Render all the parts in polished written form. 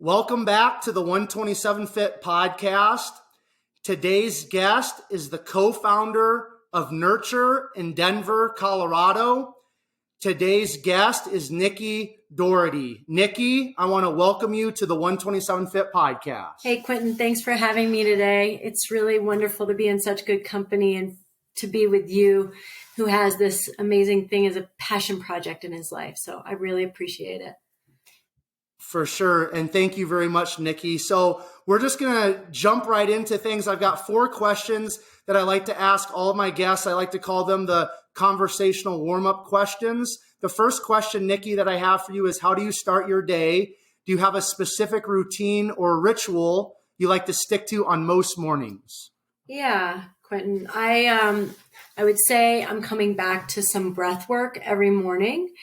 Welcome back to the 127 Fit podcast. Today's guest is the co-founder of Nurture in Denver, Colorado. Today's guest is Nikki Dority. Nikki, I want to welcome you to the 127 Fit podcast. Hey, Quinton, thanks for having me today. It's really wonderful to be in such good company and to be with you, who has this amazing thing as a passion project in his life. So I really appreciate it. For sure. And thank you very much, Nikki. So we're just going to jump right into things. I've got 4 questions that I like to ask all of my guests. I like to call them the conversational warm-up questions. The first question, Nikki, that I have for you is, how do you start your day? Do you have a specific routine or ritual you like to stick to on most mornings? Yeah, Quinton, I would say I'm coming back to some breath work every morning.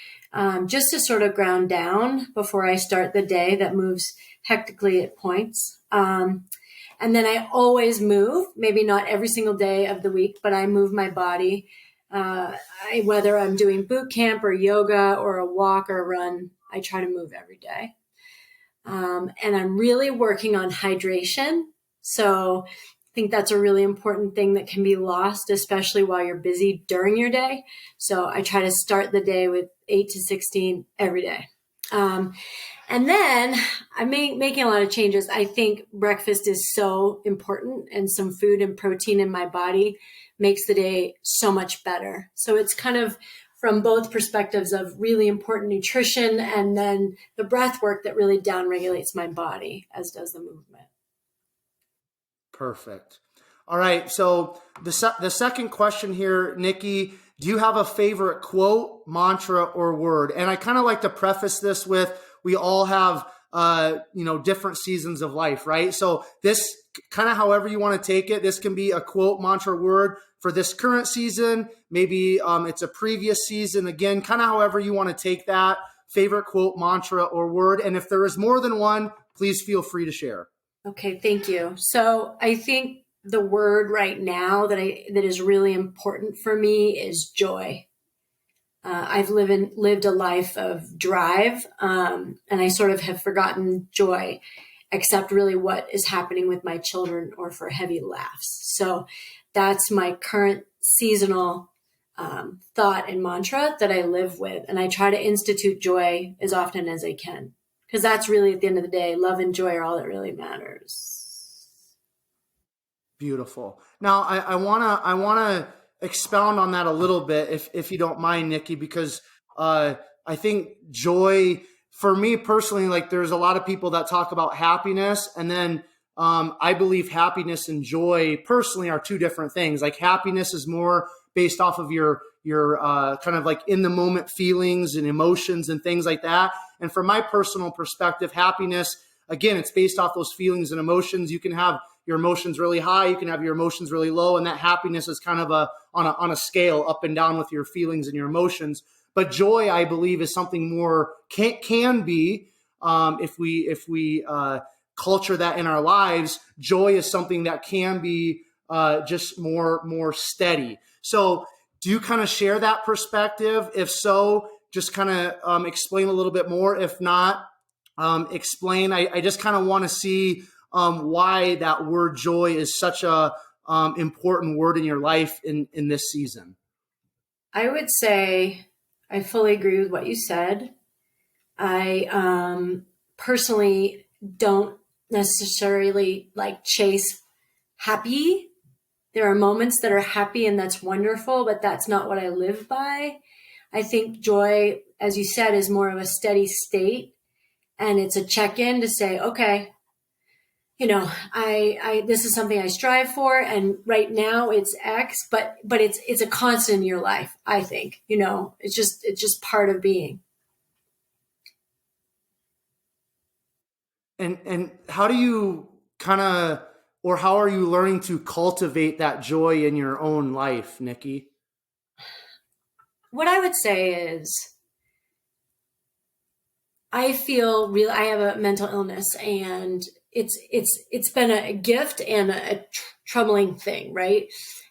Just to sort of ground down before I start the day that moves hectically at points. And then I always move, maybe not every single day of the week, but I move my body. Whether I'm doing boot camp or yoga or a walk or a run, I try to move every day. And I'm really working on hydration. So I think that's a really important thing that can be lost, especially while you're busy during your day. So I try to start the day with 8 to 16 every day. And then I'm making a lot of changes. I think breakfast is so important, and some food and protein in my body makes the day so much better. So it's kind of from both perspectives of really important nutrition and then the breath work that really downregulates my body, as does the movement. Perfect. All right. So the second question here, Nikki, do you have a favorite quote, mantra, or word? And I kind of like to preface this with, we all have, different seasons of life, right? So this kind of, however you want to take it, this can be a quote, mantra, word for this current season. Maybe it's a previous season. Again, kind of however you want to take that favorite quote, mantra, or word. And if there is more than one, please feel free to share. Okay, thank you. So I think the word right now that is really important for me is joy. I've lived a life of drive, and I sort of have forgotten joy, except really what is happening with my children or for heavy laughs. So that's my current seasonal thought and mantra that I live with, and I try to institute joy as often as I can. Because that's really, at the end of the day, love and joy are all that really matters. Beautiful. Now, I wanna expound on that a little bit, if you don't mind, Nikki, because I think joy, for me personally, like there's a lot of people that talk about happiness, and then I believe happiness and joy personally are 2 different things. Like happiness is more based off of your kind of like in the moment feelings and emotions and things like that. And from my personal perspective, happiness, again, it's based off those feelings and emotions. You can have your emotions really high, you can have your emotions really low, and that happiness is kind of on a scale up and down with your feelings and your emotions. But joy, I believe, is something more can be if we culture that in our lives. Joy is something that can be just more steady. So do you kind of share that perspective? If so, just kind of explain a little bit more. If not, explain. I just kind of want to see why that word joy is such a important word in your life in this season. I would say I fully agree with what you said. I personally don't necessarily like chase happy. There are moments that are happy, and that's wonderful, but that's not what I live by. I think joy, as you said, is more of a steady state, and it's a check-in to say, okay, I this is something I strive for, and right now it's X, but it's a constant in your life. I think, it's just part of being. And how do you how are you learning to cultivate that joy in your own life, Nikki? What I would say is I have a mental illness, and it's been a gift and a troubling thing, right?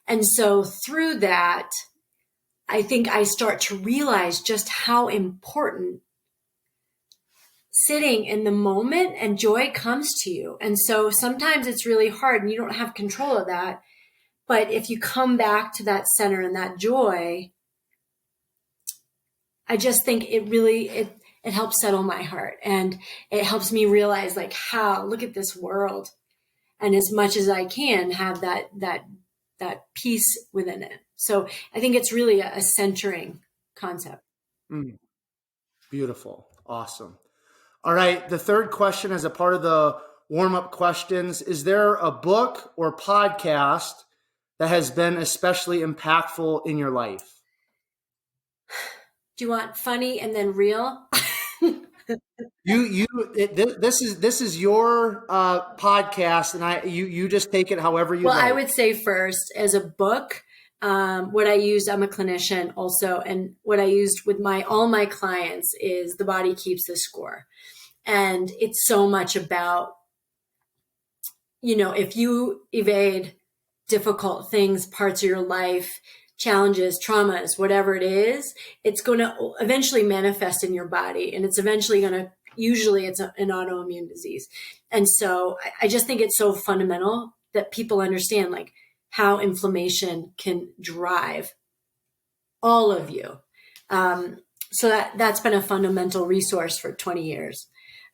And so through that, I think I start to realize just how important sitting in the moment and joy comes to you. And so sometimes it's really hard and you don't have control of that. But if you come back to that center and that joy, I just think it helps settle my heart, and it helps me realize like how, look at this world. And as much as I can have that peace within it. So I think it's really a centering concept. Beautiful. Awesome. All right. The third question as a part of the warm-up questions, is there a book or podcast that has been especially impactful in your life? Do you want funny and then real? This is your podcast, and you just take it however you like. Well, I would say first, as a book, what I use, I'm a clinician also, and what I used with all my clients is The Body Keeps the Score. And it's so much about, if you evade difficult things, parts of your life, challenges, traumas, whatever it is, it's going to eventually manifest in your body. And it's eventually going to, usually it's an autoimmune disease. And so I just think it's so fundamental that people understand like how inflammation can drive all of you. So that's been a fundamental resource for 20 years.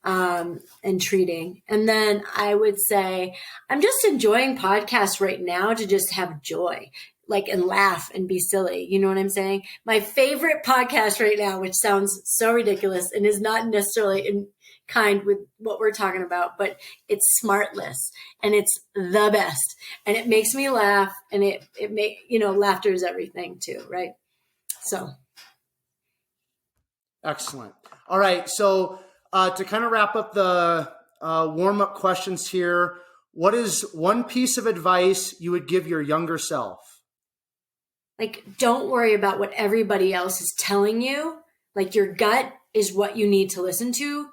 And treating. And then I would say, I'm just enjoying podcasts right now to just have joy, like, and laugh and be silly. You know what I'm saying? My favorite podcast right now, which sounds so ridiculous and is not necessarily in kind with what we're talking about, but it's Smartless, and it's the best, and it makes me laugh, and laughter is everything too. Right. So. Excellent. All right. So, to kind of wrap up the warm-up questions here, what is one piece of advice you would give your younger self? Like, don't worry about what everybody else is telling you. Like, your gut is what you need to listen to.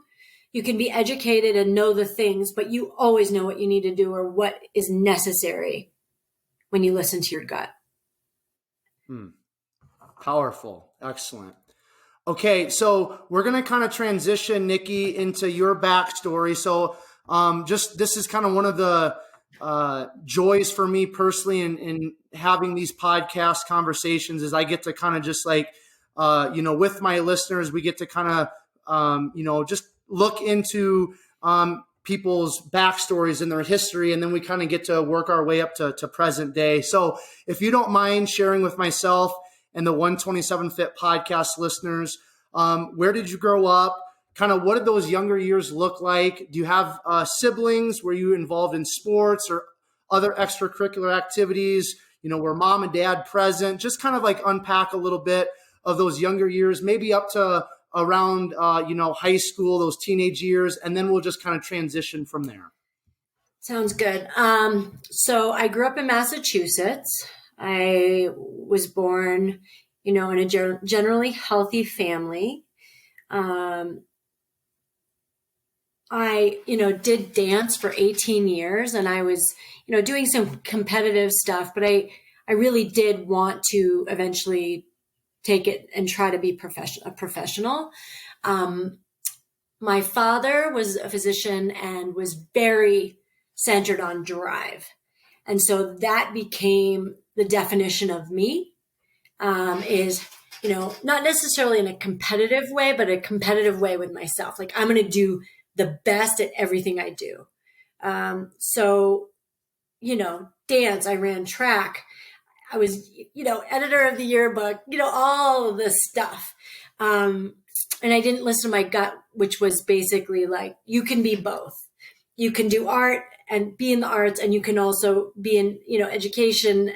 You can be educated and know the things, but you always know what you need to do or what is necessary when you listen to your gut. Powerful. Excellent. Okay, so we're going to kind of transition, Nikki, into your backstory. So this is kind of one of the joys for me personally in having these podcast conversations is I get to kind of just like, with my listeners, we get to kind of, just look into people's backstories and their history, and then we kind of get to work our way up to present day. So if you don't mind sharing with myself and the 127 Fit podcast listeners, where did you grow up? Kind of what did those younger years look like? Do you have siblings? Were you involved in sports or other extracurricular activities? Were mom and dad present? Just kind of like unpack a little bit of those younger years, maybe up to around, high school, those teenage years, and then we'll just kind of transition from there. Sounds good. So I grew up in Massachusetts. I was born, in a generally healthy family. I, did dance for 18 years, and I was, doing some competitive stuff, but I really did want to eventually take it and try to be a professional. My father was a physician and was very centered on drive. And so that became the definition of me, is, not necessarily in a competitive way, but a competitive way with myself. Like, I'm going to do the best at everything I do. So, dance, I ran track. I was, editor of the yearbook, all of this stuff. And I didn't listen to my gut, which was basically like, you can be both. You can do art and be in the arts, and you can also be in, education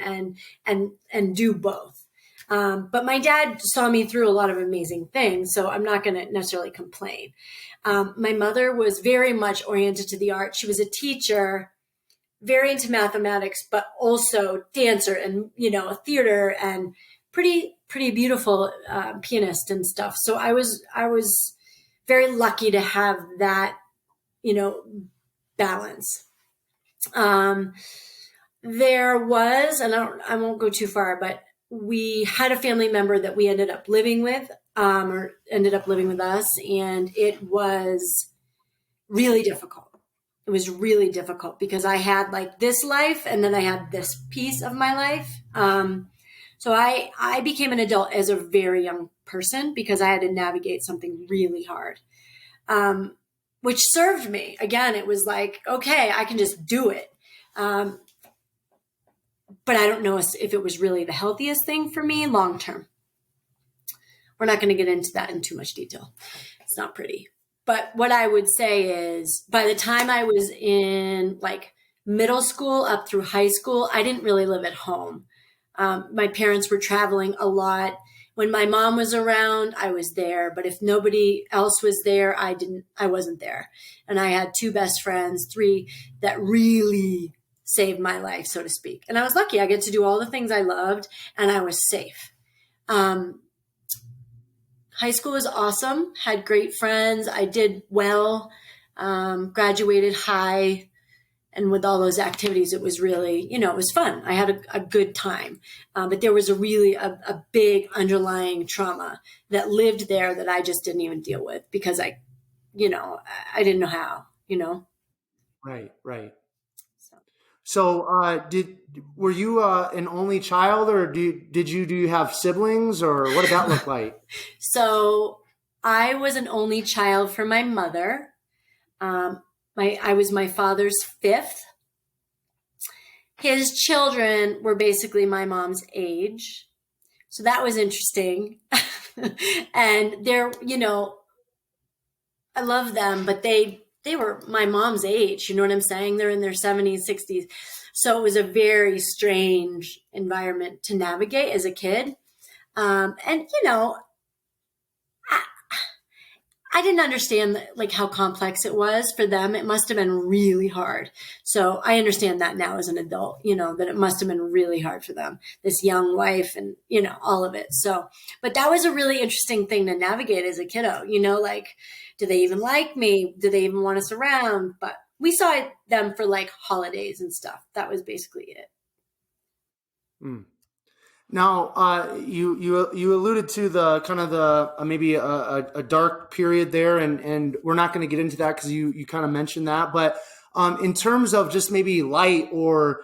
and do both. But my dad saw me through a lot of amazing things, so I'm not going to necessarily complain. My mother was very much oriented to the art. She was a teacher, very into mathematics, but also dancer and, a theater and pretty beautiful pianist and stuff. So I was very lucky to have that, balance. There was, and I won't go too far, but we had a family member that we ended up living with or ended up living with us. And it was really difficult. It was really difficult because I had like this life and then I had this piece of my life. So I became an adult as a very young person because I had to navigate something really hard, which served me. Again, it was like, okay, I can just do it. But I don't know if it was really the healthiest thing for me long term. We're not going to get into that in too much detail. It's not pretty. But what I would say is by the time I was in like middle school up through high school, I didn't really live at home. My parents were traveling a lot. When my mom was around, I was there. But if nobody else was there, I wasn't there. And I had 2 best friends, 3 that really saved my life, so to speak. And I was lucky. I get to do all the things I loved and I was safe. High school was awesome, had great friends. I did well, graduated high. And with all those activities, it was really, it was fun. I had a good time. But there was a big underlying trauma that lived there that I just didn't even deal with because I didn't know how, Right. So, were you an only child, or do you have siblings, or what did that look like? So, I was an only child for my mother. I was my father's 5th. His children were basically my mom's age, so that was interesting. And they're, I love them, but they were my mom's age. You know what I'm saying? They're in their 70s, 60s. So it was a very strange environment to navigate as a kid. And, I didn't understand like how complex it was for them. It must have been really hard. So I understand that now as an adult, that it must have been really hard for them, this young wife and, all of it. So, but that was a really interesting thing to navigate as a kiddo, like, do they even like me? Do they even want us around? But we saw them for like holidays and stuff. That was basically it. Mm. Now, you alluded to the kind of the maybe a dark period there, and we're not going to get into that because you kind of mentioned that. But in terms of just maybe light or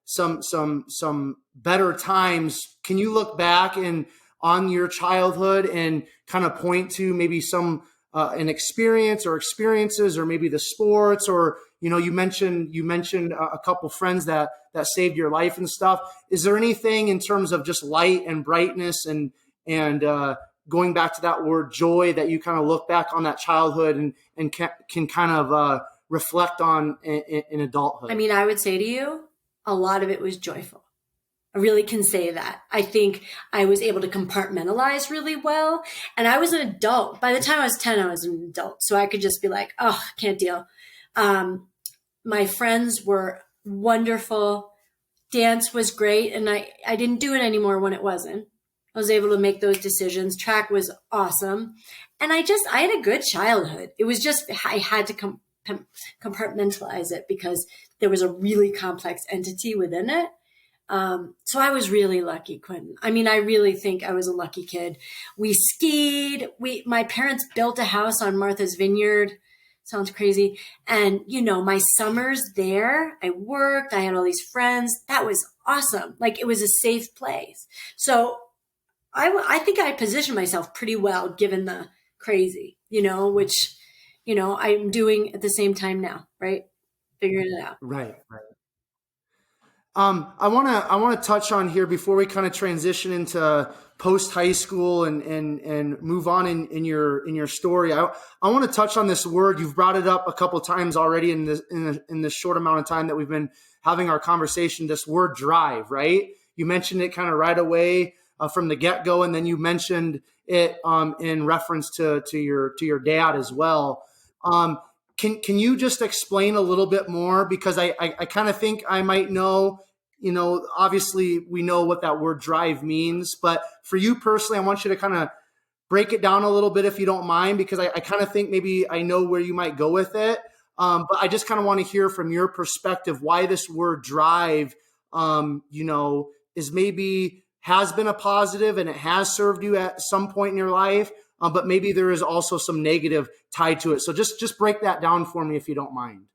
some better times, can you look back and on your childhood and kind of point to maybe some an experience or experiences or maybe the sports or you mentioned a couple friends that saved your life and stuff. Is there anything in terms of just light and brightness and going back to that word joy that you kind of look back on that childhood and can kind of reflect on in adulthood? I mean, I would say to you, a lot of it was joyful. I really can say that. I think I was able to compartmentalize really well. And I was an adult. By the time I was 10, I was an adult. So I could just be like, oh, can't deal. My friends were wonderful. Dance was great. And I didn't do it anymore when it wasn't. I was able to make those decisions. Track was awesome. And I had a good childhood. It was just, I had to compartmentalize it because there was a really complex entity within it. So I was really lucky, Quinton. I mean, I really think I was a lucky kid. We skied. My parents built a house on Martha's Vineyard. Sounds crazy. And, my summers there, I worked, I had all these friends. That was awesome. Like it was a safe place. So I think I positioned myself pretty well given the crazy, which, I'm doing at the same time now, right? Figuring it out. Right. I want to touch on here before we kind of transition into post high school and move on in your story. I want to touch on this word. You've brought it up a couple of times already in this short amount of time that we've been having our conversation. This word drive, right? You mentioned it kind of right away from the get go, and then you mentioned it in reference to your dad as well. Can you just explain a little bit more? Because I kind of think I might know, obviously we know what that word drive means, but for you personally, I want you to kind of break it down a little bit if you don't mind, because I kind of think maybe I know where you might go with it. But I just kind of want to hear from your perspective why this word drive, is maybe has been a positive and it has served you at some point in your life, but maybe there is also some negative tied to it. So just break that down for me if you don't mind.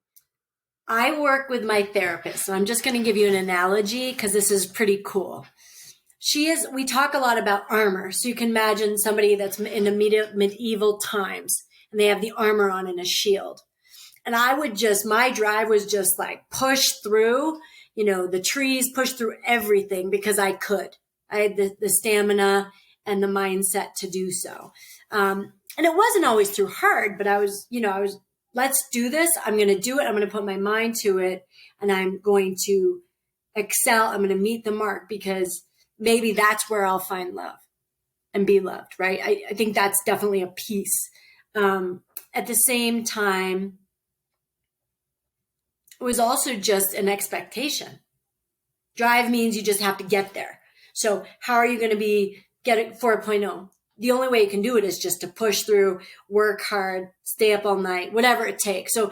I work with my therapist, and I'm just going to give you an analogy because this is pretty cool. We talk a lot about armor. So you can imagine somebody that's in the medieval times and they have the armor on and a shield. And my drive was just like push through, the trees, push through everything because I could. I had the stamina and the mindset to do so. And it wasn't always through hard, but I was, let's do this. I'm going to do it. I'm going to put my mind to it, and I'm going to excel. I'm going to meet the mark because maybe that's where I'll find love and be loved, right? I think that's definitely a piece. At the same time, it was also just an expectation. Drive means you just have to get there. So how are you going to get it 4.0? The only way you can do it is just to push through, work hard, stay up all night, whatever it takes. So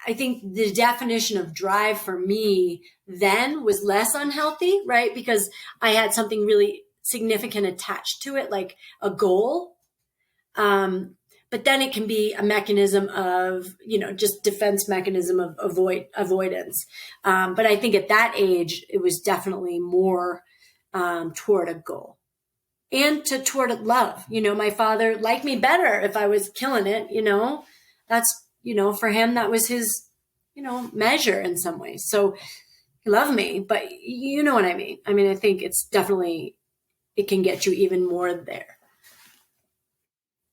I think the definition of drive for me then was less unhealthy, right? Because I had something really significant attached to it, like a goal. But then it can be a mechanism of, just defense mechanism of avoidance. But I think at that age, it was definitely more toward a goal and toward love. My father liked me better if I was killing it, that's, for him, that was his, measure in some ways. So he loved me, but you know what I mean? I mean, I think it's definitely, it can get you even more there.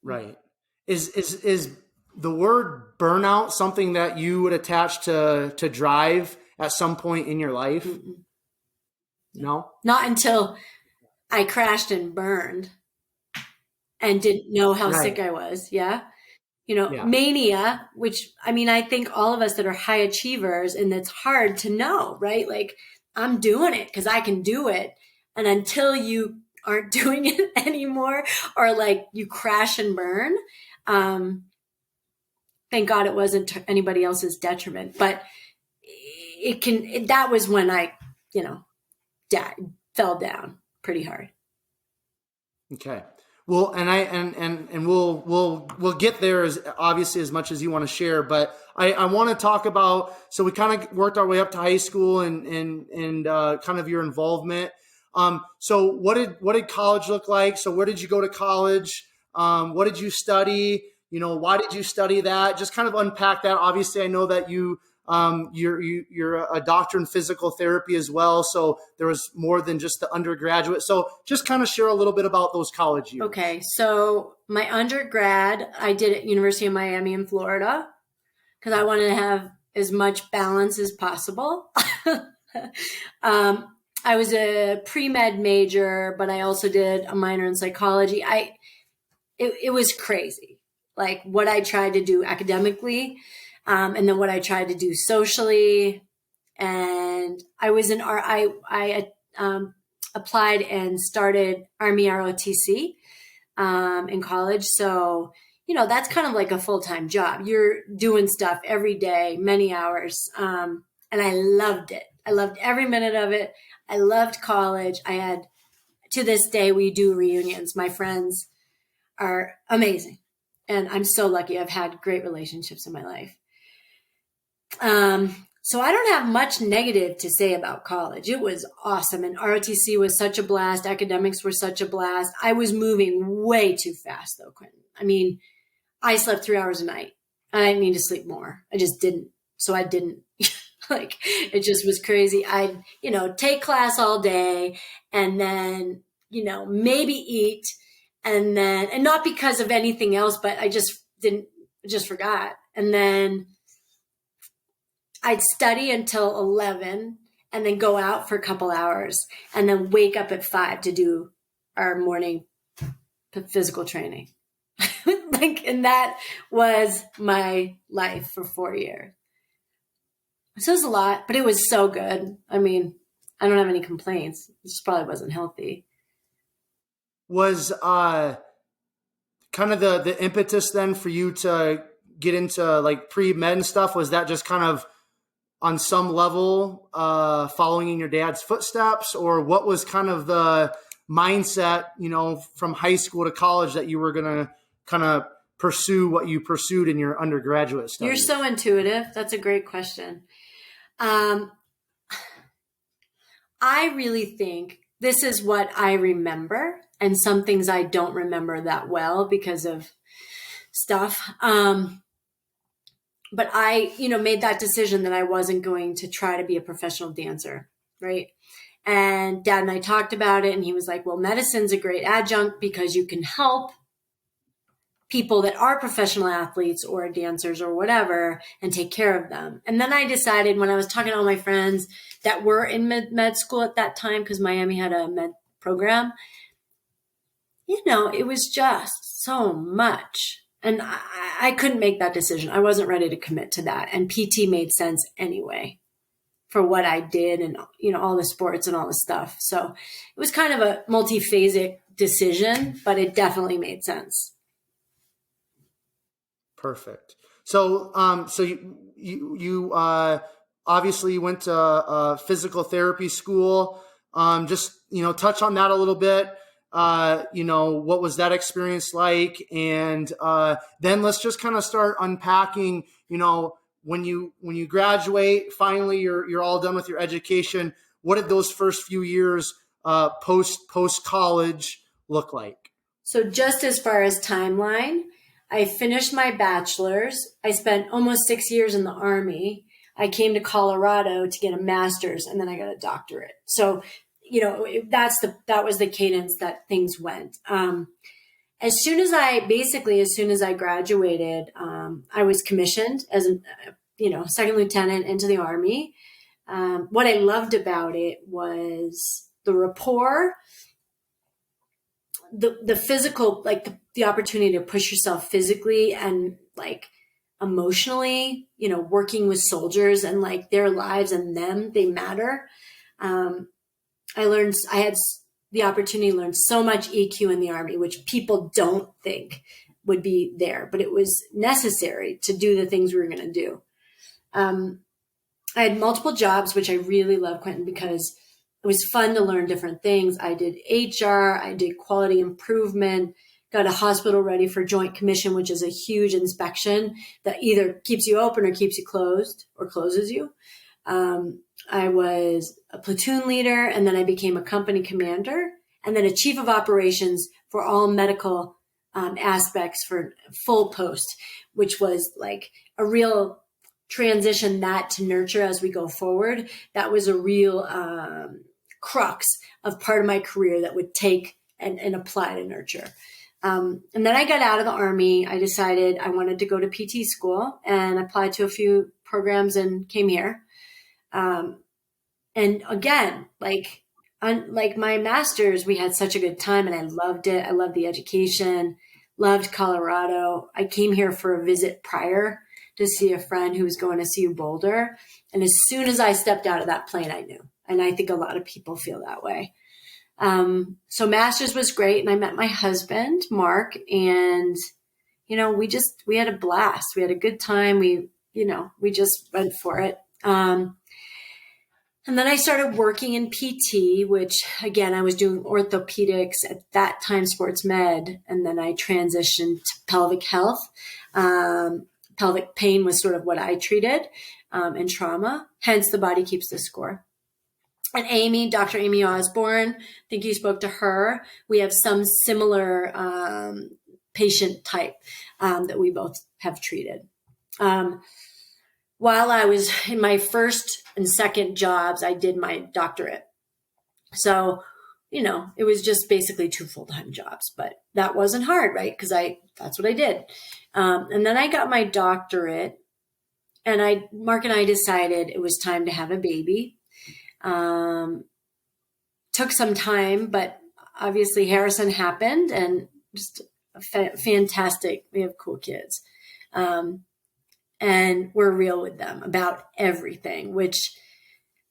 Right. Is the word burnout something that you would attach to drive at some point in your life? Mm-mm. No? Not until I crashed and burned and didn't know how sick I was. Yeah. Mania, which, I think all of us that are high achievers, and it's hard to know, right? Like, I'm doing it because I can do it. And until you aren't doing it anymore, or like you crash and burn, thank God it wasn't to anybody else's detriment, but that was when I, fell down pretty hard. Okay. Well, and we'll get there as obviously as much as you want to share, but I want to talk about, so we kind of worked our way up to high school and kind of your involvement. So what did college look like? So where did you go to college? What did you study? Why did you study that? Just kind of unpack that. Obviously, I know that you're a doctor in physical therapy as well. So there was more than just the undergraduate. So just kind of share a little bit about those college years. Okay. So my undergrad, I did at University of Miami in Florida because I wanted to have as much balance as possible. I was a pre-med major, but I also did a minor in psychology. It was crazy. Like what I tried to do academically, and then what I tried to do socially. And I was I applied and started Army ROTC in college. So, that's kind of like a full-time job. You're doing stuff every day, many hours. And I loved it. I loved every minute of it. I loved college. To this day, we do reunions. My friends are amazing. And I'm so lucky. I've had great relationships in my life. So I don't have much negative to say about college. It was awesome. And ROTC was such a blast. Academics were such a blast. I was moving way too fast though, Quinton. I slept 3 hours a night. I didn't need to sleep more. I just didn't. So I didn't. Like, it just was crazy. I'd, take class all day and then, maybe eat and not because of anything else, but I just forgot. And then I'd study until 11 and then go out for a couple hours and then wake up at 5 to do our morning physical training. And that was my life for 4 years. So it was a lot, but it was so good. I don't have any complaints. It just probably wasn't healthy. Was kind of the impetus then for you to get into like pre-med and stuff? Was that just kind of on some level following in your dad's footsteps, or what was kind of the mindset, from high school to college that you were going to kind of pursue what you pursued in your undergraduate studies? You're so intuitive. That's a great question. I really think this is what I remember, and some things I don't remember that well because of stuff. But I, made that decision that I wasn't going to try to be a professional dancer, right? And Dad and I talked about it, and he was like, well, medicine's a great adjunct because you can help people that are professional athletes or dancers or whatever and take care of them. And then I decided, when I was talking to all my friends that were in med school at that time, because Miami had a med program, it was just so much. And I couldn't make that decision. I wasn't ready to commit to that. And PT made sense anyway for what I did and, all the sports and all the stuff. So it was kind of a multi-phasic decision, but it definitely made sense. Perfect. So, you obviously went to physical therapy school. Just, touch on that a little bit. What was that experience like? And then let's just kind of start unpacking, when you graduate, finally you're all done with your education. What did those first few years post college look like? So just as far as timeline, I finished my bachelor's. I spent almost 6 years in the Army. I came to Colorado to get a master's, and then I got a doctorate. So that was the cadence that things went. As soon as I graduated, I was commissioned as a, second lieutenant into the Army. What I loved about it was the rapport, the physical, like the opportunity to push yourself physically and like emotionally, working with soldiers and like their lives and they matter. I had the opportunity to learn so much EQ in the Army, which people don't think would be there, but it was necessary to do the things we were going to do. I had multiple jobs, which I really love, Quinton, because it was fun to learn different things. I did HR, I did quality improvement, got a hospital ready for Joint Commission, which is a huge inspection that either keeps you open or keeps you closed or closes you. I was a platoon leader, and then I became a company commander, and then a chief of operations for all medical aspects for full post, which was like a real transition that to nurture as we go forward. That was a real crux of part of my career that would take and apply to nurture. And then I got out of the Army. I decided I wanted to go to PT school and applied to a few programs and came here. And again, like my master's, we had such a good time and I loved it. I loved the education, loved Colorado. I came here for a visit prior to see a friend who was going to CU Boulder. And as soon as I stepped out of that plane, I knew. And I think a lot of people feel that way. So master's was great. And I met my husband, Mark, and, we had a blast. We had a good time. We just went for it. And then I started working in PT, which again, I was doing orthopedics at that time, sports med. And then I transitioned to pelvic health. Pelvic pain was sort of what I treated, and trauma, hence the body keeps the score. And Dr. Amy Osborne, I think you spoke to her. We have some similar patient type that we both have treated. While I was in my first and second jobs, I did my doctorate. So, it was just basically 2 full-time jobs, but that wasn't hard, right? Because that's what I did. And then I got my doctorate, and Mark and I decided it was time to have a baby. Took some time, but obviously Harrison happened, and just fantastic. We have cool kids. And we're real with them about everything, which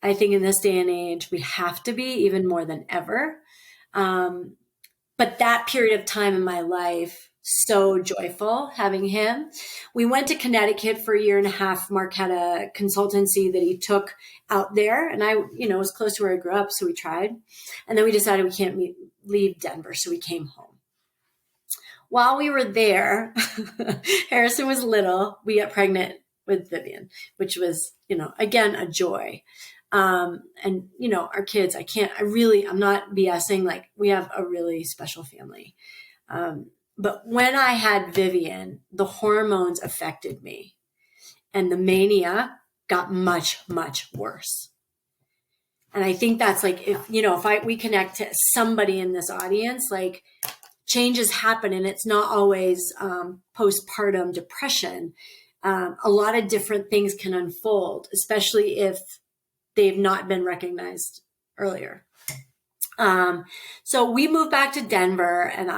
I think in this day and age, we have to be even more than ever. But that period of time in my life so joyful having him. We went to Connecticut for a year and a half. Mark had a consultancy that he took out there, and I, it was close to where I grew up, so we tried. And then we decided we can't leave Denver, so we came home. While we were there, Harrison was little. We got pregnant with Vivian, which was, again, a joy. And, our kids, I'm not BSing, like we have a really special family. But when I had Vivian, the hormones affected me and the mania got much, much worse. And I think that's like, if we connect to somebody in this audience, like changes happen, and it's not always postpartum depression. A lot of different things can unfold, especially if they've not been recognized earlier. So we moved back to Denver, and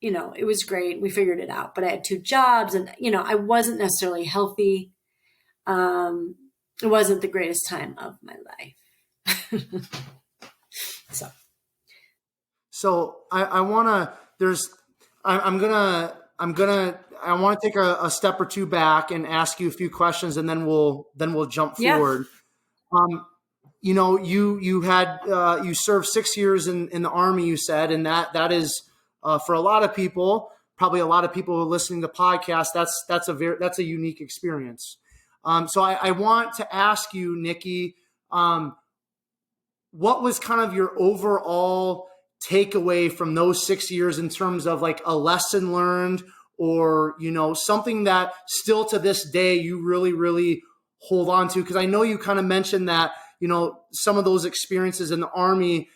it was great. We figured it out, but I had 2 jobs, and, I wasn't necessarily healthy. It wasn't the greatest time of my life. So I want to take a step or two back and ask you a few questions, and then we'll jump forward. You served 6 years in the Army, you said, and that is for a lot of people, probably a lot of people listening to podcasts, that's a unique experience. So I want to ask you, Nikki, what was kind of your overall takeaway from those 6 years in terms of like a lesson learned, or, something that still to this day you really, really hold on to? Because I know you kind of mentioned that, some of those experiences in the Army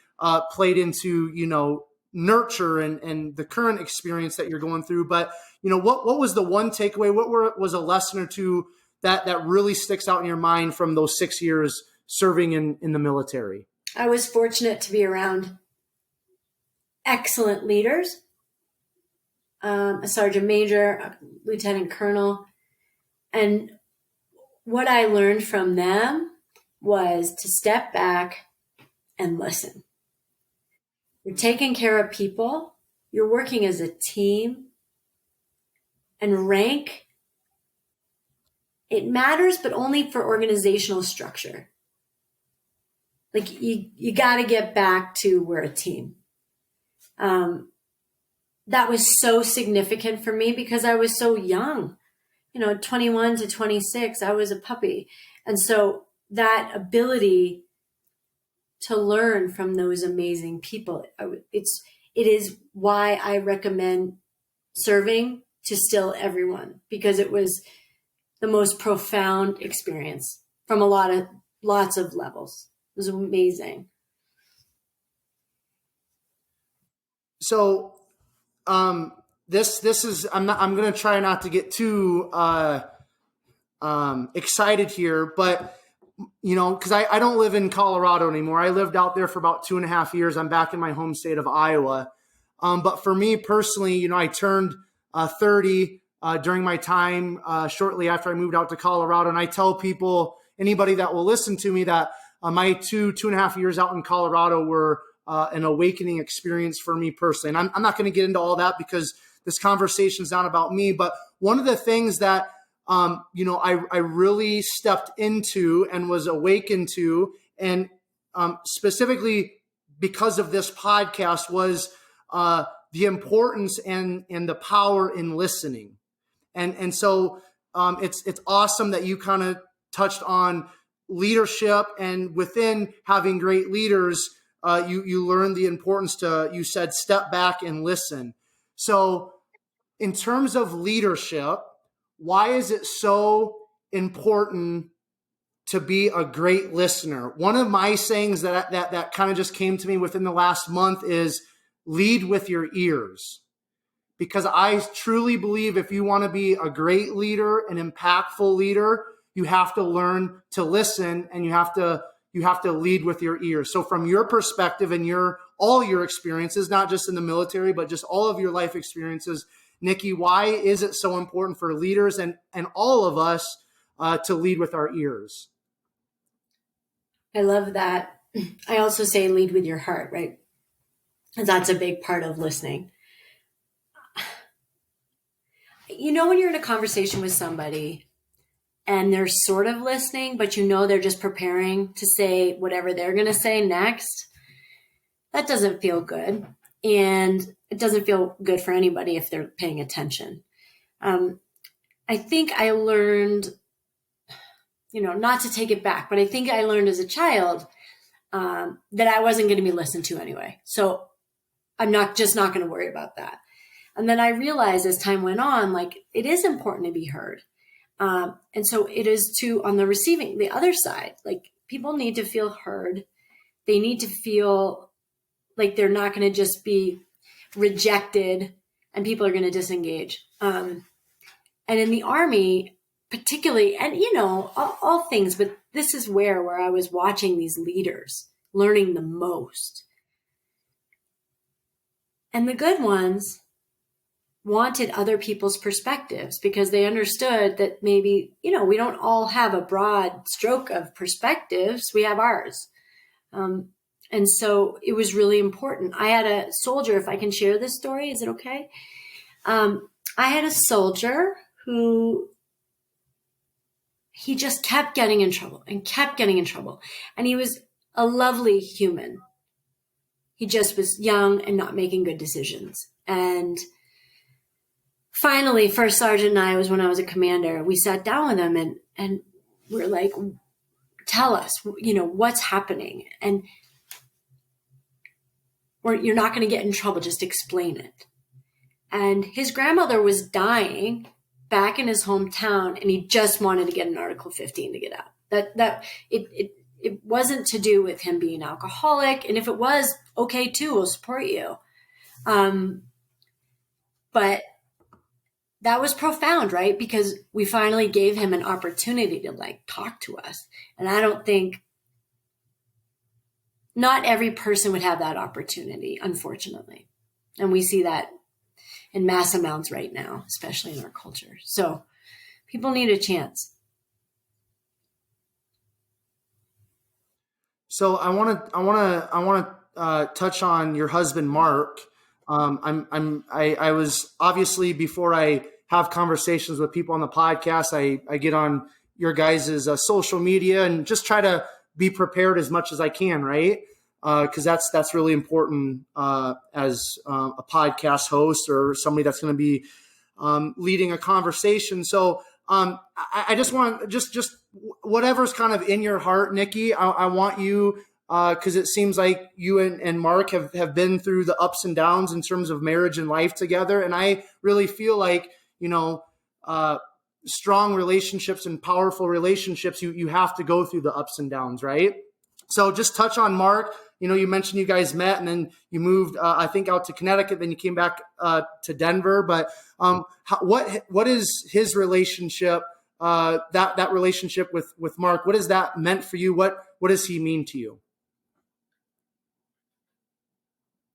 played into, nurture and the current experience that you're going through. But, what was the one takeaway? Was a lesson or two that really sticks out in your mind from those 6 years serving in the military? I was fortunate to be around excellent leaders, a sergeant major, a lieutenant colonel. And what I learned from them was to step back and listen. You're taking care of people. You're working as a team. And rank, it matters, but only for organizational structure. Like you got to get back to we're a team. That was so significant for me because I was so young, 21 to 26, I was a puppy. And so that ability to learn from those amazing people, it is why I recommend serving to still everyone, because it was the most profound experience from lots of levels. It was amazing. So, this is, I'm going to try not to get too, excited here, but, cause I don't live in Colorado anymore. I lived out there for about 2.5 years. I'm back in my home state of Iowa. But for me personally, I turned 30 during my time shortly after I moved out to Colorado. And I tell people, anybody that will listen to me, that my 2.5 years out in Colorado were an awakening experience for me personally. And I'm not going to get into all that because this conversation is not about me. But one of the things that, I really stepped into and was awakened to, and specifically because of this podcast, was the importance and the power in listening. And so it's awesome that you kind of touched on leadership, and within having great leaders, you learn the importance to, you said, step back and listen. So in terms of leadership, why is it so important to be a great listener? One of my sayings that kind of just came to me within the last month is lead with your ears. Because I truly believe if you want to be a great leader, an impactful leader, you have to learn to listen, and you have to lead with your ears. So from your perspective and all your experiences, not just in the military, but just all of your life experiences, Nikki, why is it so important for leaders and all of us to lead with our ears? I love that. I also say lead with your heart, right? And that's a big part of listening. you know, when you're in a conversation with somebody and they're sort of listening, but you know they're just preparing to say whatever they're going to say next, that doesn't feel good. And it doesn't feel good for anybody if they're paying attention. I think I learned, you know, not to take it back, but I think I learned as a child that I wasn't going to be listened to anyway. So I'm not going to worry about that. And then I realized as time went on, like, it is important to be heard. And so it is too, on the other side, like, people need to feel heard. They need to feel like they're not going to just be rejected and people are going to disengage. And in the Army, particularly, and, you know, all things, but this is where I was watching these leaders learning the most. And the good ones wanted other people's perspectives because they understood that maybe, you know, we don't all have a broad stroke of perspectives. We have ours. And so it was really important. I had a soldier, if I can share this story, is it okay? I had a soldier who, he just kept getting in trouble and kept getting in trouble. And he was a lovely human. He just was young and not making good decisions. And finally, First Sergeant and I, was when I was a commander, we sat down with him and we're like, tell us, you know, what's happening. And you're not going to get in trouble. Just explain it. And his grandmother was dying back in his hometown, and he just wanted to get an Article 15 to get out. It wasn't to do with him being alcoholic. And if it was, okay too, we'll support you. But that was profound, right? Because we finally gave him an opportunity to, like, talk to us. And I don't think, not every person would have that opportunity, unfortunately. And we see that in mass amounts right now, especially in our culture. So people need a chance. So I want to touch on your husband, Mark. I was, obviously, before I have conversations with people on the podcast, I get on your guys' social media and just try to be prepared as much as I can, right? Because that's really important as a podcast host or somebody that's going to be leading a conversation. So I just want just whatever's kind of in your heart, Nikki. I want you, because it seems like you and Mark have been through the ups and downs in terms of marriage and life together, and I really feel like, you know, strong relationships and powerful relationships, you have to go through the ups and downs, right? So just touch on Mark. You know, you mentioned you guys met and then you moved, I think, out to Connecticut. Then you came back to Denver. But what is his relationship? That relationship with Mark. What has that meant for you? What does he mean to you?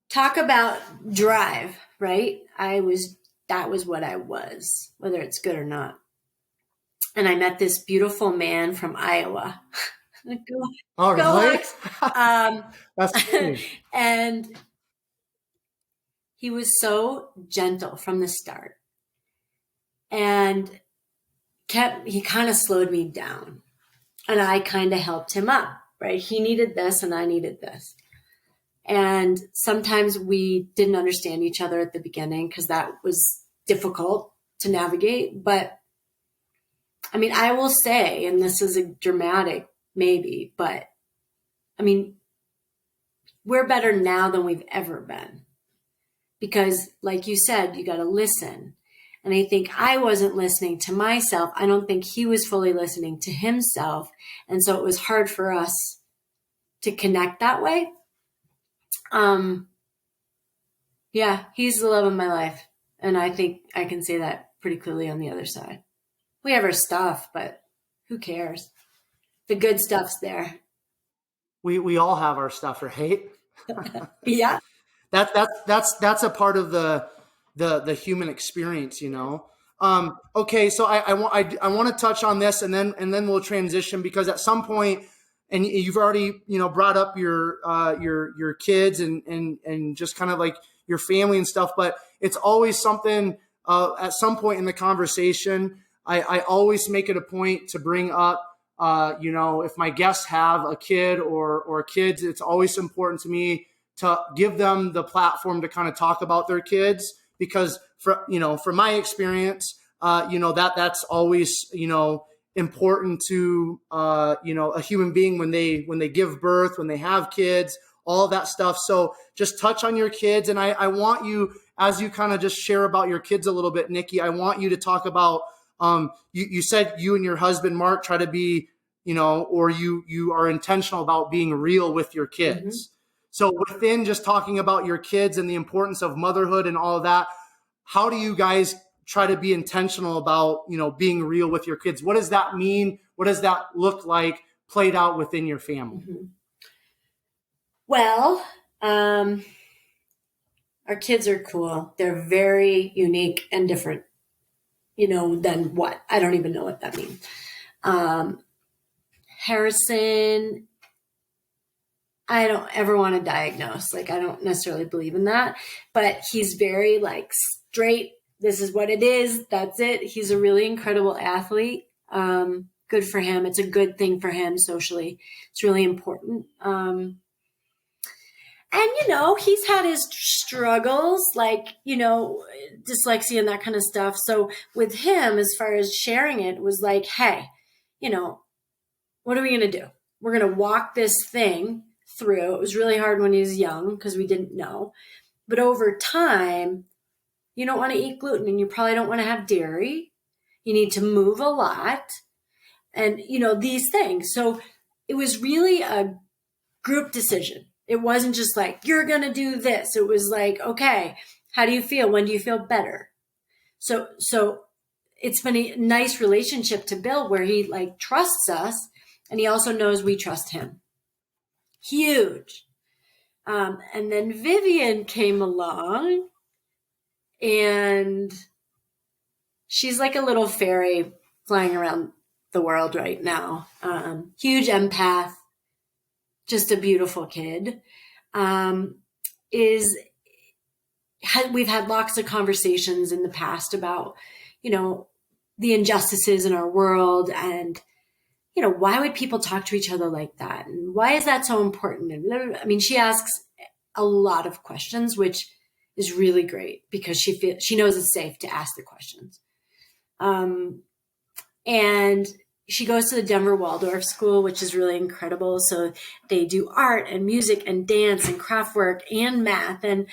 Talk about drive, right? That was what I was, whether it's good or not. And I met this beautiful man from Iowa. Oh, really? That's funny. And he was so gentle from the start, and he kind of slowed me down, and I kind of helped him up, right? He needed this and I needed this. And sometimes we didn't understand each other at the beginning because that was difficult to navigate. But I mean, I will say, and this is a dramatic maybe, but I mean, we're better now than we've ever been, because like you said, you got to listen. And I think I wasn't listening to myself. I don't think he was fully listening to himself. And so it was hard for us to connect that way. Yeah, he's the love of my life. And I think I can say that pretty clearly on the other side. We have our stuff, but who cares? The good stuff's there. We all have our stuff, right? Yeah. That's a part of the human experience, you know. Okay, so I want to touch on this, and then we'll transition, because at some point, and you've already, you know, brought up your kids and just kind of like your family and stuff, but it's always something at some point in the conversation, I always make it a point to bring up, if my guests have a kid or kids, it's always important to me to give them the platform to kind of talk about their kids, because from my experience, that's always, important to, a human being when they give birth, when they have kids, all that stuff. So just touch on your kids. And I want you, as you kind of just share about your kids a little bit, Nikki, I want you to talk about, you said you and your husband, Mark, try to be, or you are intentional about being real with your kids. Mm-hmm. So within just talking about your kids and the importance of motherhood and all of that, how do you guys try to be intentional about, being real with your kids? What does that mean? What does that look like played out within your family? Mm-hmm. Well, our kids are cool. They're very unique and different, than what? I don't even know what that means. Harrison, I don't ever want to diagnose. I don't necessarily believe in that, but he's very straight. This is what it is. That's it. He's a really incredible athlete. Good for him. It's a good thing for him socially. It's really important. And, he's had his struggles, dyslexia and that kind of stuff. So with him, as far as sharing it, was hey, what are we going to do? We're going to walk this thing through. It was really hard when he was young because we didn't know. But over time, you don't want to eat gluten and you probably don't want to have dairy. You need to move a lot and, these things. So it was really a group decision. It wasn't just you're going to do this. It was okay, how do you feel? When do you feel better? So it's been a nice relationship to build where he trusts us and he also knows we trust him. Huge. And then Vivian came along and she's like a little fairy flying around the world right now. Huge empath, just a beautiful kid. We've had lots of conversations in the past about, the injustices in our world and, why would people talk to each other like that? And why is that so important? And she asks a lot of questions, which is really great because she knows it's safe to ask the questions. And she goes to the Denver Waldorf School, which is really incredible. So they do art and music and dance and craft work and math and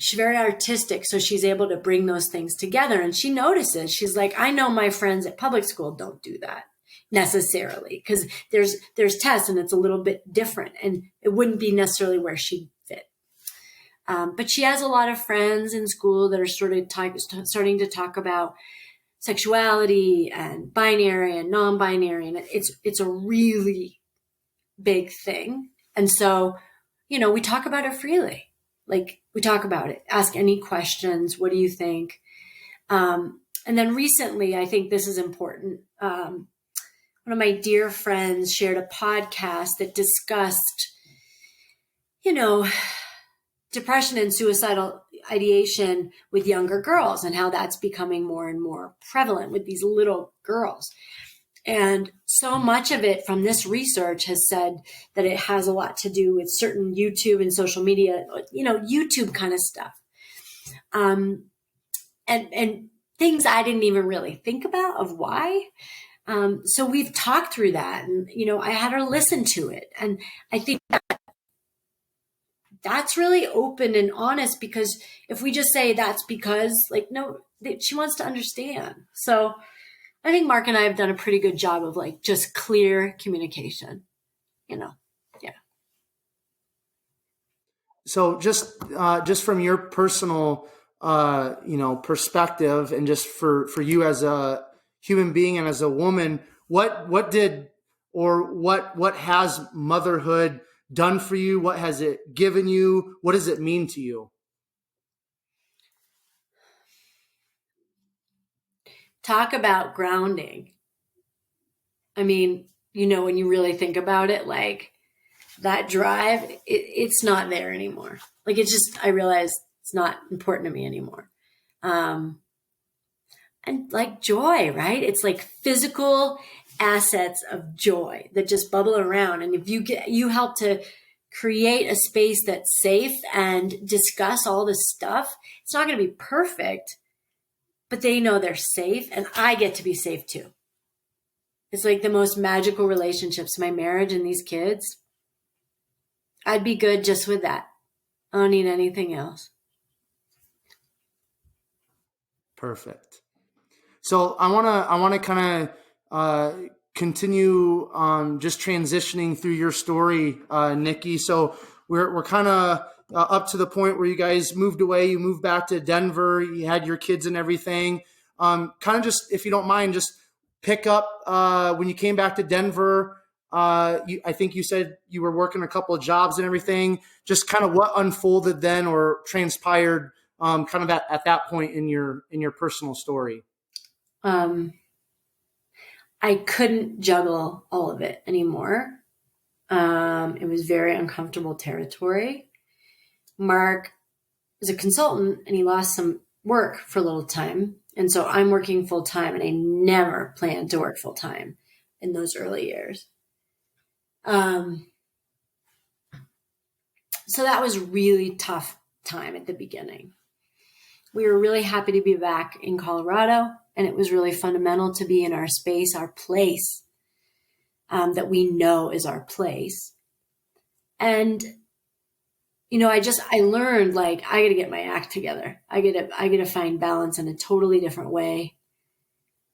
she's very artistic. So she's able to bring those things together. And she notices, she's I know my friends at public school don't do that necessarily because there's tests and it's a little bit different and it wouldn't be necessarily where she'd fit. But she has a lot of friends in school that are starting to talk about sexuality and binary and non-binary. And it's a really big thing. And so, we talk about it freely. We talk about it, ask any questions. What do you think? And then recently, I think this is important. One of my dear friends shared a podcast that discussed, depression and suicidal ideation with younger girls and how that's becoming more and more prevalent with these little girls. And so much of it from this research has said that it has a lot to do with certain YouTube and social media, YouTube kind of stuff. And things I didn't even really think about of why. So we've talked through that and, I had her listen to it. And I think that's really open and honest because if we just say that's because no, she wants to understand. So I think Mark and I have done a pretty good job of just clear communication, Yeah. So just from your personal, perspective and just for you as a human being and as a woman, what has motherhood done for you? What has it given you? What does it mean to you? Talk about grounding. When you really think about it, that drive, it's not there anymore. I realized It's not important to me anymore. And like joy, right? It's like physical assets of joy that just bubble around. And if you help to create a space that's safe and discuss all this stuff, it's not going to be perfect, but they know they're safe, and I get to be safe too. It's like the most magical relationships, my marriage and these kids. I'd be good just with that. I don't need anything else. Perfect. So I want to kind of continue just transitioning through your story, Nikki. So we're kind of up to the point where you guys moved away. You moved back to Denver. You had your kids and everything. Kind of just, if you don't mind, just pick up when you came back to Denver. I think you said you were working a couple of jobs and everything. Just kind of what unfolded then or transpired kind of at that point in your personal story. I couldn't juggle all of it anymore. It was very uncomfortable territory. Mark is a consultant and he lost some work for a little time. And so I'm working full time, and I never planned to work full time in those early years. So that was really tough time at the beginning. We were really happy to be back in Colorado, and it was really fundamental to be in our space, our place, that we know is our place. And, I learned, like, I got to get my act together. I got to find balance in a totally different way.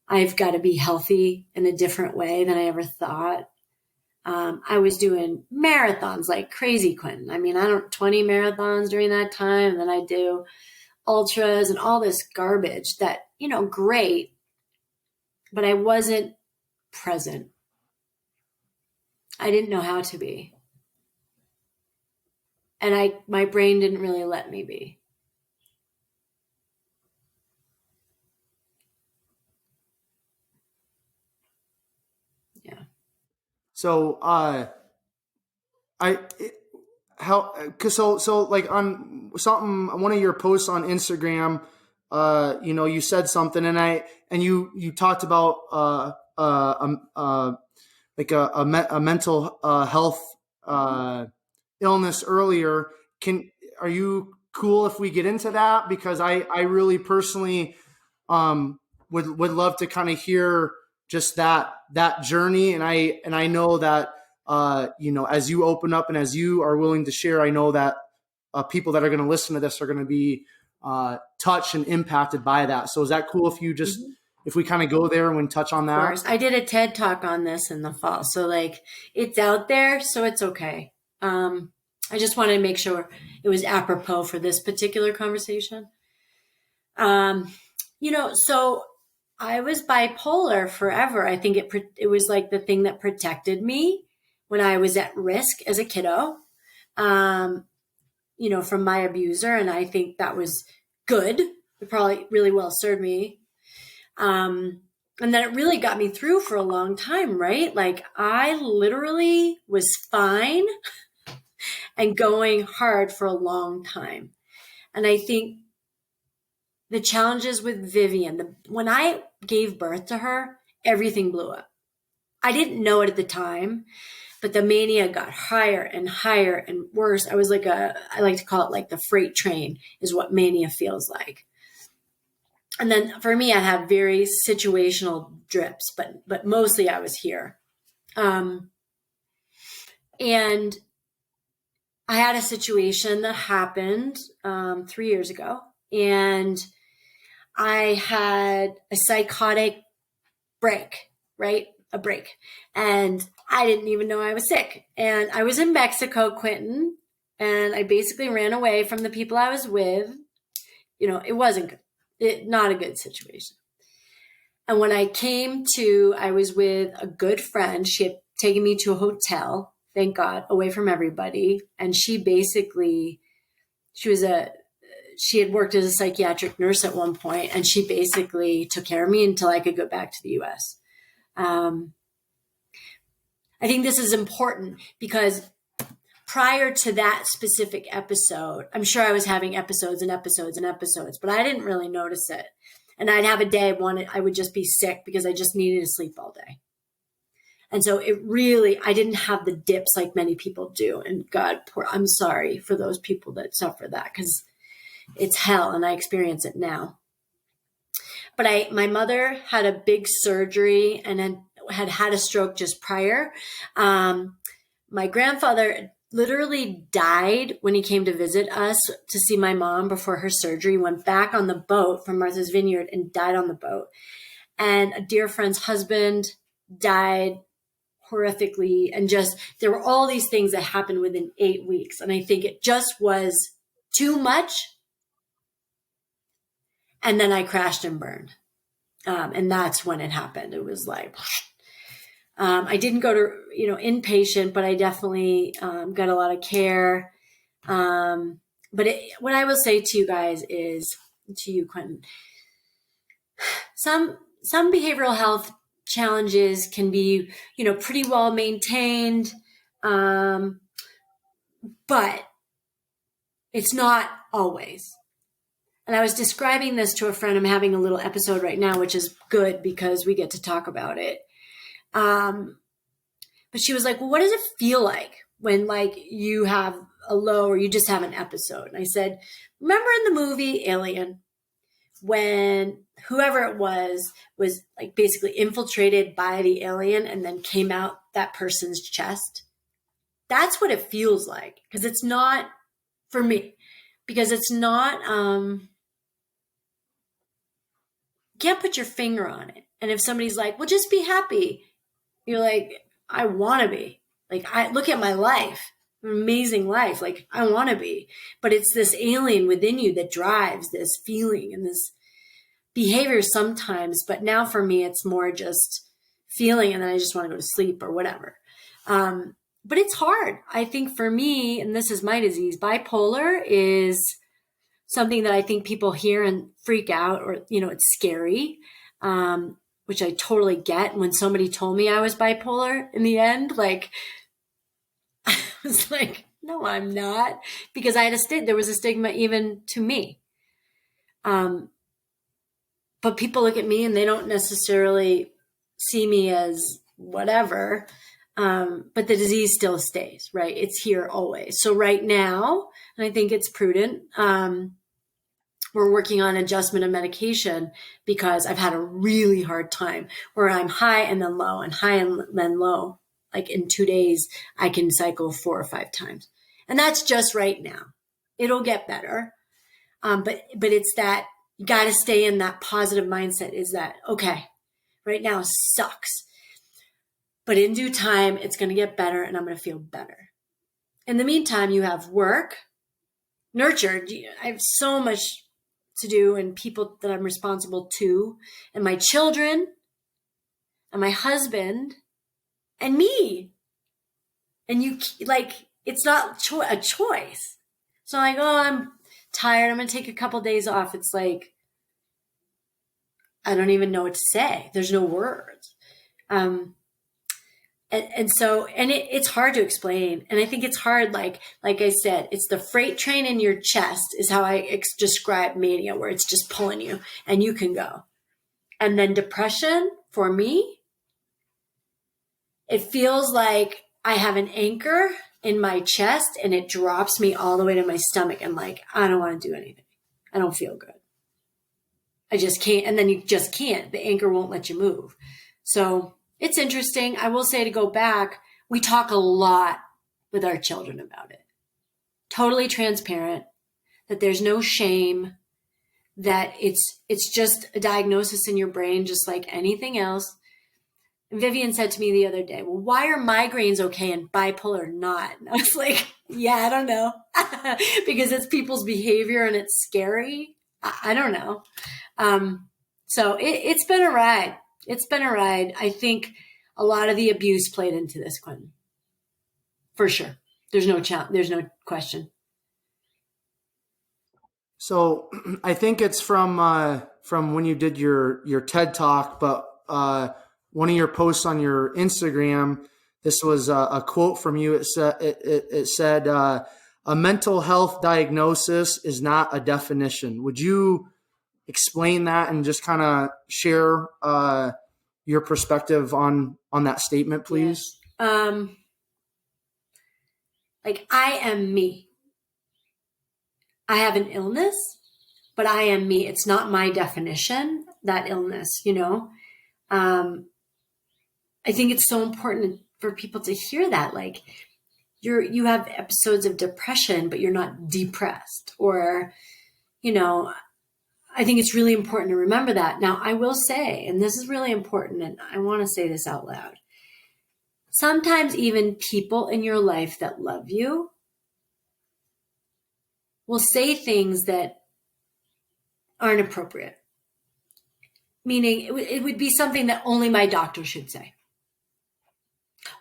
I've got to be healthy in a different way than I ever thought. I was doing marathons like crazy, Quinton. I mean, 20 marathons during that time. And then I do ultras and all this garbage that, great, but I wasn't present. I didn't know how to be. And my brain didn't really let me be. Yeah. So, so like on one of your posts on Instagram, you said something and you talked about, like a mental, health, illness earlier. Are you cool if we get into that? Because I really personally, would love to kind of hear just that journey. And I know that, as you open up and as you are willing to share, I know that people that are going to listen to this are going to be touched and impacted by that. So is that cool if you just, if we kind of go there and touch on that? Of course. I did a TED talk on this in the fall. So like it's out there, so it's okay. I just wanted to make sure it was apropos for this particular conversation. So I was bipolar forever. I think it was like the thing that protected me when I was at risk as a kiddo, from my abuser. And I think that was good. It probably really well served me. And then it really got me through for a long time, right? Like I literally was fine and going hard for a long time. And I think the challenges with Vivian, when I gave birth to her, everything blew up. I didn't know it at the time, but the mania got higher and higher and worse. I was like I like to call it like the freight train is what mania feels like. And then for me, I had very situational drips, but mostly I was here. And I had a situation that happened 3 years ago, and I had a psychotic break, right? A break. And I didn't even know I was sick. And I was in Mexico, Quinton, and I basically ran away from the people I was with. It wasn't good. Not a good situation. And when I I was with a good friend. She had taken me to a hotel, thank God, away from everybody. And she had worked as a psychiatric nurse at one point, and she basically took care of me until I could go back to the US. I think this is important because prior to that specific episode, I'm sure I was having episodes and episodes and episodes, but I didn't really notice it. And I'd have a day I would just be sick because I just needed to sleep all day. And so I didn't have the dips like many people do. And God, I'm sorry for those people that suffer that, because it's hell and I experience it now. But my mother had a big surgery and had a stroke just prior. My grandfather literally died when he came to visit us to see my mom before her surgery, went back on the boat from Martha's Vineyard and died on the boat. And a dear friend's husband died horrifically. And there were all these things that happened within 8 weeks. And I think it just was too much. And then I crashed and burned. And that's when it happened. It was like, I didn't go to, inpatient, but I definitely got a lot of care. But what I will say to you guys is, to you, Quinton, some behavioral health challenges can be, pretty well maintained, but it's not always. And I was describing this to a friend. I'm having a little episode right now, which is good because we get to talk about it. But she was like, well, what does it feel like when you have a low or you just have an episode? And I said, remember in the movie Alien, when whoever it was basically infiltrated by the alien and then came out that person's chest? That's what it feels like. Because it's not, for me, because it's not, you can't put your finger on it. And if somebody's like, well, just be happy, you're like, I want to be. I look at my life, amazing life. I want to be. But it's this alien within you that drives this feeling and this behavior sometimes. But now for me, it's more just feeling, and then I just want to go to sleep or whatever. But it's hard. I think for me, and this is my disease, bipolar is something that I think people hear and freak out, or, it's scary, which I totally get. When somebody told me I was bipolar in the end, I was like, no, I'm not, because there was a stigma even to me. But people look at me and they don't necessarily see me as whatever. But the disease still stays, right? It's here always. So right now, and I think it's prudent, we're working on adjustment of medication because I've had a really hard time where I'm high and then low and high and then low. In 2 days, I can cycle 4 or 5 times. And that's just right now. It'll get better. But it's that you got to stay in that positive mindset, is that, okay, right now sucks, but in due time, it's going to get better and I'm going to feel better. In the meantime, you have work, nurtured. I have so much to do and people that I'm responsible to, and my children and my husband and me. And it's not a choice. So I'm tired. I'm going to take a couple days off. It's I don't even know what to say. There's no words. It's hard to explain. And I think it's hard, like I said, it's the freight train in your chest is how I describe mania, where it's just pulling you and you can go. And then depression, for me, it feels like I have an anchor in my chest and it drops me all the way to my stomach. And I don't want to do anything. I don't feel good. I just can't. And then you just can't. The anchor won't let you move. So it's interesting. I will say, to go back, we talk a lot with our children about it. Totally transparent, that there's no shame, that it's just a diagnosis in your brain, just like anything else. And Vivian said to me the other day, well, why are migraines okay and bipolar not? And I was like, yeah, I don't know. Because it's people's behavior and it's scary. I don't know. So it's been a ride. It's been a ride. I think a lot of the abuse played into this, Quinton. For sure. There's no question. So I think it's from when you did your TED Talk, but one of your posts on your Instagram this was a quote from you. It said, a mental health diagnosis is not a definition. Would you explain that and just kind of share your perspective on that statement, please? Yes. Like, I am me. I have an illness, but I am me. It's not my definition, that illness, you know? I think it's so important for people to hear that. Like, you have episodes of depression, but you're not depressed. Or, you know, I think it's really important to remember that. Now, I will say, and this is really important, and I want to say this out loud. Sometimes even people in your life that love you will say things that aren't appropriate. Meaning it would be something that only my doctor should say.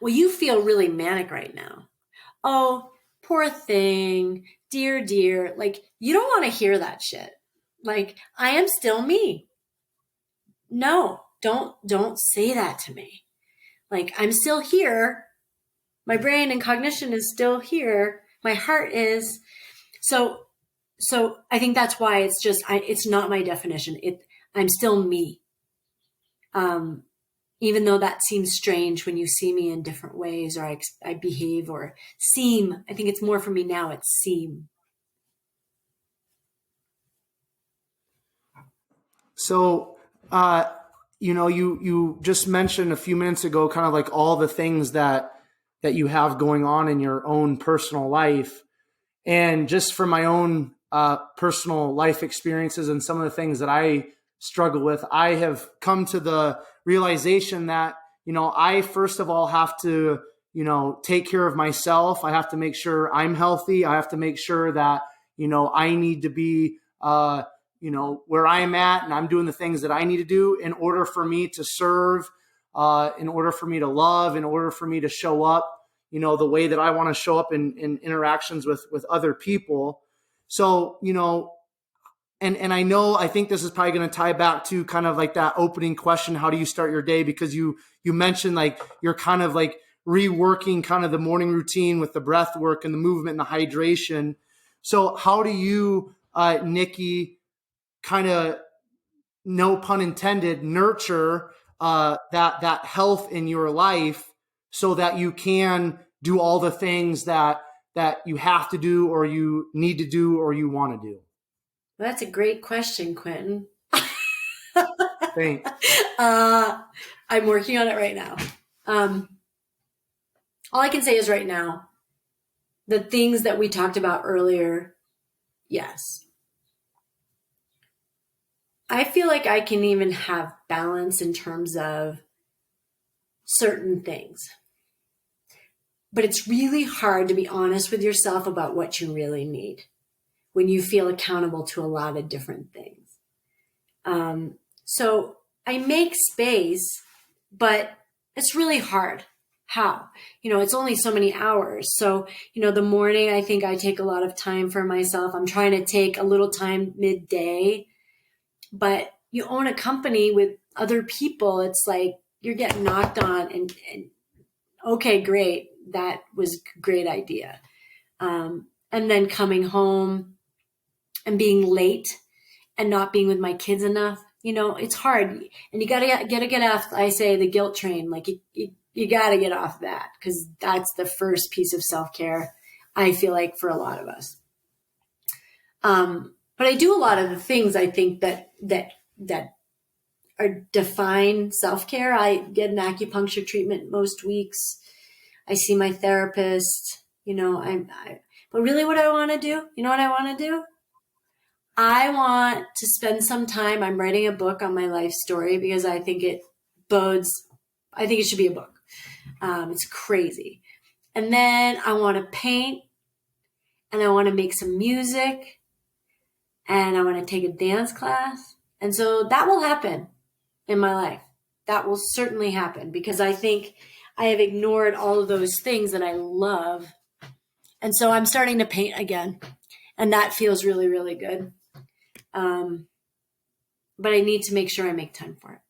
Well, you feel really manic right now. Oh, poor thing, dear. Like, you don't want to hear that shit. Like, I am still me. No, don't say that to me. Like, I'm still here. My brain and cognition is still here. My heart is. So I think that's why it's not my definition. I'm still me. Even though that seems strange when you see me in different ways, or I behave or seem. I think it's more for me now. It's seem. So, you just mentioned a few minutes ago, kind of like all the things that you have going on in your own personal life. And just from my own personal life experiences and some of the things that I struggle with, I have come to the realization that, I first of all have to, take care of myself. I have to make sure I'm healthy. I have to make sure that, I need to be, where I'm at, and I'm doing the things that I need to do in order for me to serve, in order for me to love, in order for me to show up, the way that I want to show up in interactions with other people. So, and I think this is probably going to tie back to kind of like that opening question. How do you start your day? Because you mentioned like you're kind of like reworking kind of the morning routine with the breath work and the movement and the hydration. So how do you, Nikki, kind of, no pun intended, nurture that health in your life so that you can do all the things that you have to do, or you need to do, or you want to do? Well, that's a great question, Quinton. Thanks. I'm working on it right now. All I can say is right now, the things that we talked about earlier, yes. I feel like I can even have balance in terms of certain things. But it's really hard to be honest with yourself about what you really need when you feel accountable to a lot of different things. So I make space, but it's really hard. How? It's only so many hours. So, the morning, I think I take a lot of time for myself. I'm trying to take a little time midday, but you own a company with other people. It's like you're getting knocked on and okay, great. That was a great idea. And then coming home and being late and not being with my kids enough, it's hard. And you gotta get off, I say, the guilt train. Like you gotta get off that, because that's the first piece of self-care, I feel like, for a lot of us. But I do a lot of the things I think that are define self-care. I get an acupuncture treatment most weeks. I see my therapist, but really what I want to do, what I want to do? I want to spend some time. I'm writing a book on my life story because I think it should be a book. It's crazy. And then I want to paint, and I want to make some music, and I want to take a dance class. And so that will happen in my life. That will certainly happen, because I think I have ignored all of those things that I love. And so I'm starting to paint again, and that feels really, really good. But I need to make sure I make time for it.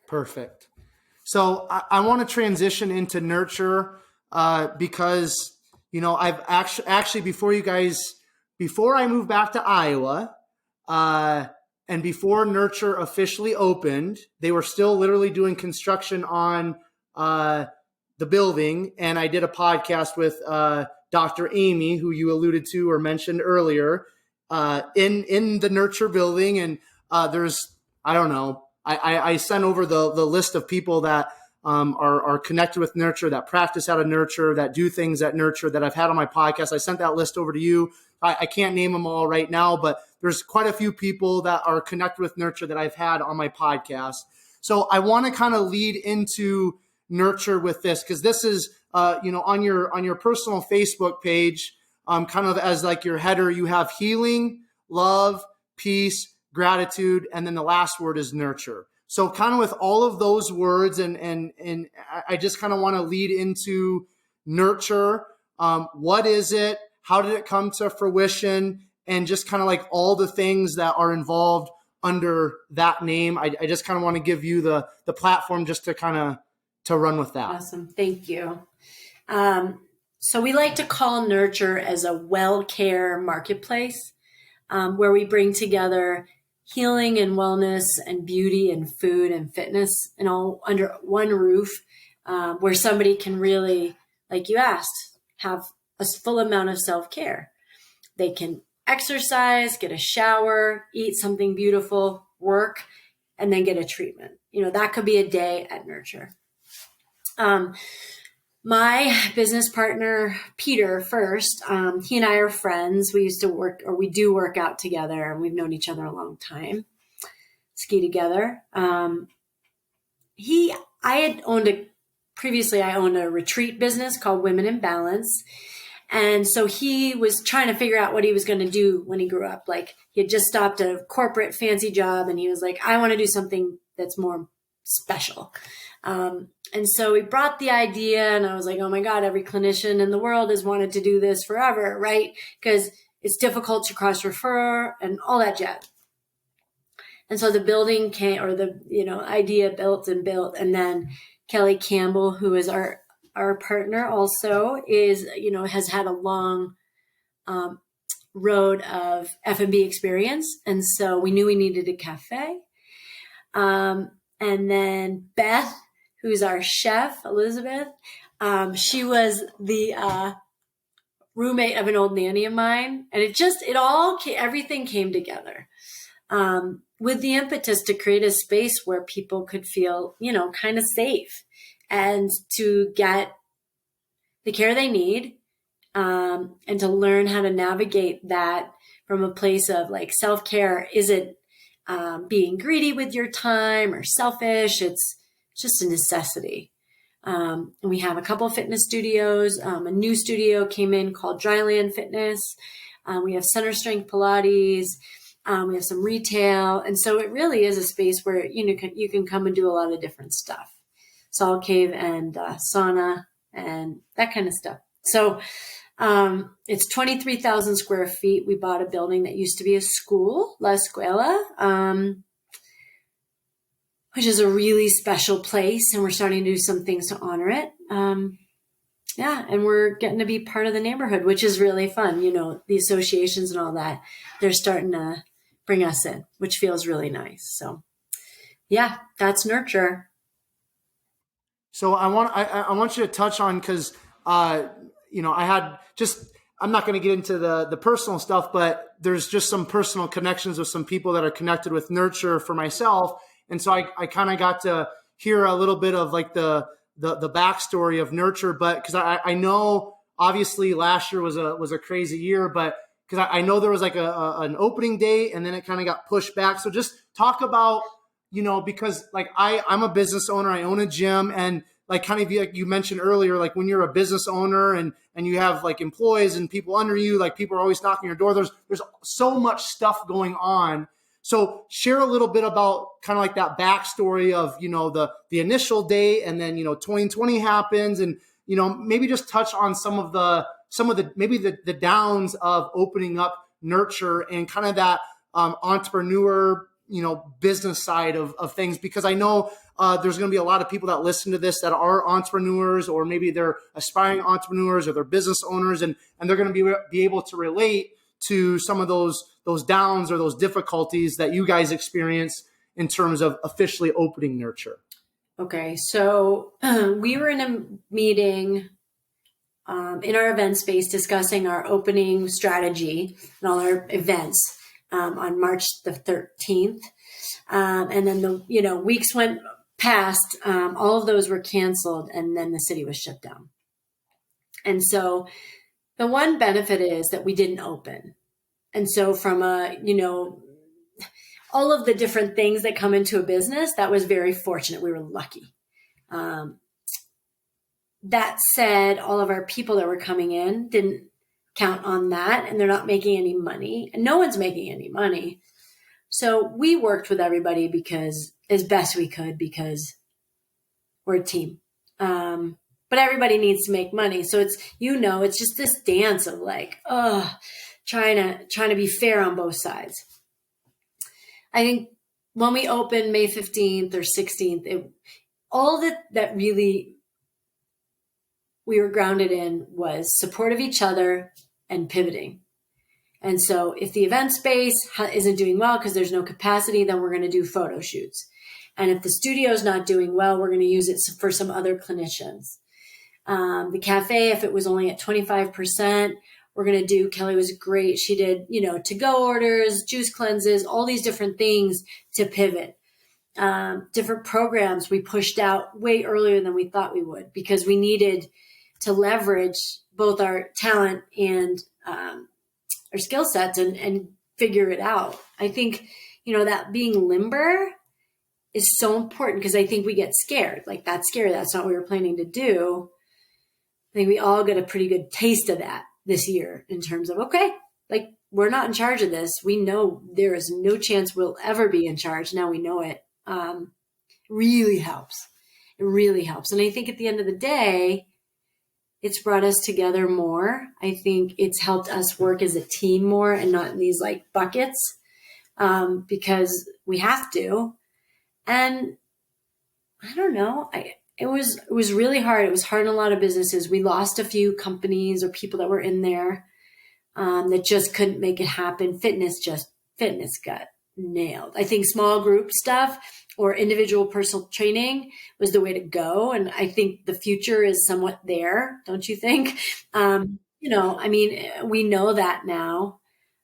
Perfect. So I want to transition into nurture because, I've actually before I moved back to Iowa, and before nurture officially opened, they were still literally doing construction on the building. And I did a podcast with Dr. Amy, who you alluded to or mentioned earlier, in the nurture building. And there's, I don't know, I sent over the list of people that are connected with nurture, that practice out of nurture, that do things at nurture that I've had on my podcast. I sent that list over to you. I can't name them all right now, but there's quite a few people that are connected with nurture that I've had on my podcast. So I want to kind of lead into nurture with this, because this is, on your personal Facebook page, kind of as like your header, you have healing, love, peace, gratitude, and then the last word is nurture. So kind of with all of those words, and I just kind of want to lead into nurture. What is it? How did it come to fruition? And just kind of like all the things that are involved under that name. I just kind of want to give you the platform just to kind of to run with that. Awesome. Thank you. So we like to call nurture as a wellcare marketplace, where we bring together healing and wellness and beauty and food and fitness and all under one roof, where somebody can really, like you asked, have a full amount of self-care. They can exercise, get a shower, eat something beautiful, work, and then get a treatment. That could be a day at nurture. My business partner, Peter, first, he and I are friends. We used to work, or we do work out together, and we've known each other a long time, ski together. Previously I owned a retreat business called Women in Balance. And so he was trying to figure out what he was going to do when he grew up. Like, he had just stopped a corporate fancy job, and he was like, I want to do something that's more special. And so he brought the idea, and I was like, oh my God, every clinician in the world has wanted to do this forever, right? Because it's difficult to cross-refer and all that jazz. And so the building came, or the, idea built. And then Kelly Campbell, who is our partner also, is, has had a long road of F&B experience. And so we knew we needed a cafe. And then Beth, who's our chef, Elizabeth, she was the roommate of an old nanny of mine. And everything came together with the impetus to create a space where people could feel, kind of safe and to get the care they need, and to learn how to navigate that from a place of like self-care isn't being greedy with your time or selfish. It's just a necessity. And we have a couple of fitness studios. A new studio came in called Dryland Fitness. We have Center Strength Pilates. We have some retail. And so it really is a space where you can come and do a lot of different stuff. Salt cave and sauna and that kind of stuff. So it's 23,000 square feet. We bought a building that used to be a school, La Escuela, which is a really special place. And we're starting to do some things to honor it. And we're getting to be part of the neighborhood, which is really fun. The associations and all that, they're starting to bring us in, which feels really nice. So yeah, that's nurture. So I want you to touch on, because I'm not going to get into the personal stuff, but there's just some personal connections with some people that are connected with nurture for myself. And so I kind of got to hear a little bit of like the backstory of nurture, but because I know obviously last year was a crazy year, but because I know there was like an opening date and then it kind of got pushed back. So just talk about, because like I'm a business owner, I own a gym, and like kind of like you mentioned earlier, like when you're a business owner and you have like employees and people under you, like people are always knocking your door. There's so much stuff going on. So share a little bit about kind of like that backstory of, the initial date, and then, 2020 happens, and, maybe just touch on some of the maybe the downs of opening up nurture and kind of that entrepreneur, business side of things, because I know there's going to be a lot of people that listen to this that are entrepreneurs, or maybe they're aspiring entrepreneurs, or they're business owners, and they're going to be able to relate to some of those downs or those difficulties that you guys experience in terms of officially opening Nurture. Okay, so we were in a meeting in our event space discussing our opening strategy and all our events on March the 13th. And then the weeks went past, all of those were canceled, and then the city was shut down. And so the one benefit is that we didn't open. And so from all of the different things that come into a business, that was very fortunate. We were lucky. That said, all of our people that were coming in didn't count on that, and they're not making any money, and no one's making any money. So we worked with everybody as best we could, because we're a team. But everybody needs to make money. So it's just this dance of trying to be fair on both sides. I think when we opened May 15th or 16th, all that really we were grounded in was support of each other and pivoting. And so if the event space isn't doing well because there's no capacity, then we're going to do photo shoots. And if the studio is not doing well, we're going to use it for some other clinicians. The cafe, if it was only at 25%, we're going to do, Kelly was great. She did, to-go orders, juice cleanses, all these different things to pivot. Different programs we pushed out way earlier than we thought we would, because we needed to leverage both our talent and our skill sets and figure it out. I think, that being limber is so important, because I think we get scared. That's scary. That's not what we were planning to do. I think we all got a pretty good taste of that this year in terms of, okay, we're not in charge of this. We know there is no chance we'll ever be in charge. Now we know it. Really helps. It really helps. And I think at the end of the day, it's brought us together more. I think it's helped us work as a team more and not in these buckets, because we have to. And I don't know. It was really hard. It was hard in a lot of businesses. We lost a few companies or people that were in there that just couldn't make it happen. Fitness got nailed. I think small group stuff or individual personal training was the way to go. And I think the future is somewhat there, don't you think? We know that now.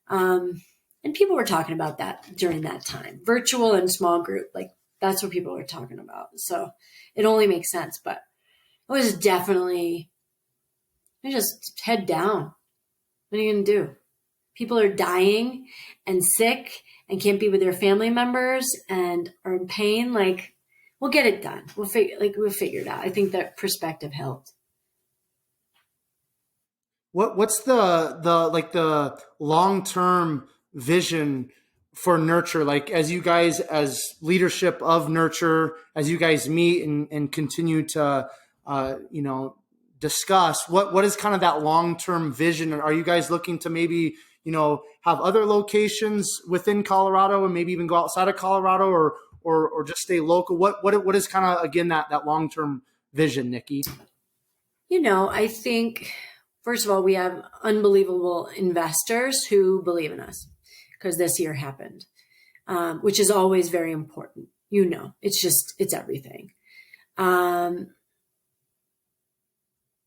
And people were talking about that during that time, virtual and small group, that's what people were talking about. So it only makes sense, but it was definitely just head down. What are you going to do? People are dying and sick and can't be with their family members and are in pain. We'll get it done. We'll figure it out. I think that perspective helped. What's the long-term vision for Nurture? As you guys, as leadership of Nurture, as you guys meet and continue to, discuss, what is kind of that long-term vision? Are you guys looking to maybe, have other locations within Colorado and maybe even go outside of Colorado, or just stay local? What is kind of, again, that long-term vision, Nikki? I think, first of all, we have unbelievable investors who believe in us, because this year happened, which is always very important. It's everything.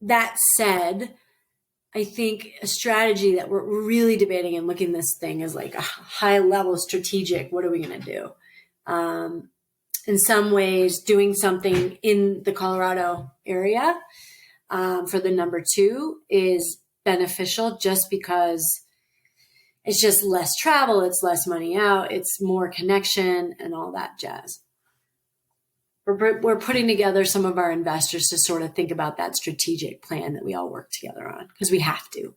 That said, I think a strategy that we're really debating and looking this thing as a high level strategic, what are we going to do? In some ways, doing something in the Colorado area for the number 2 is beneficial, just because it's just less travel, it's less money out, it's more connection and all that jazz. We're putting together some of our investors to sort of think about that strategic plan that we all work together on, because we have to,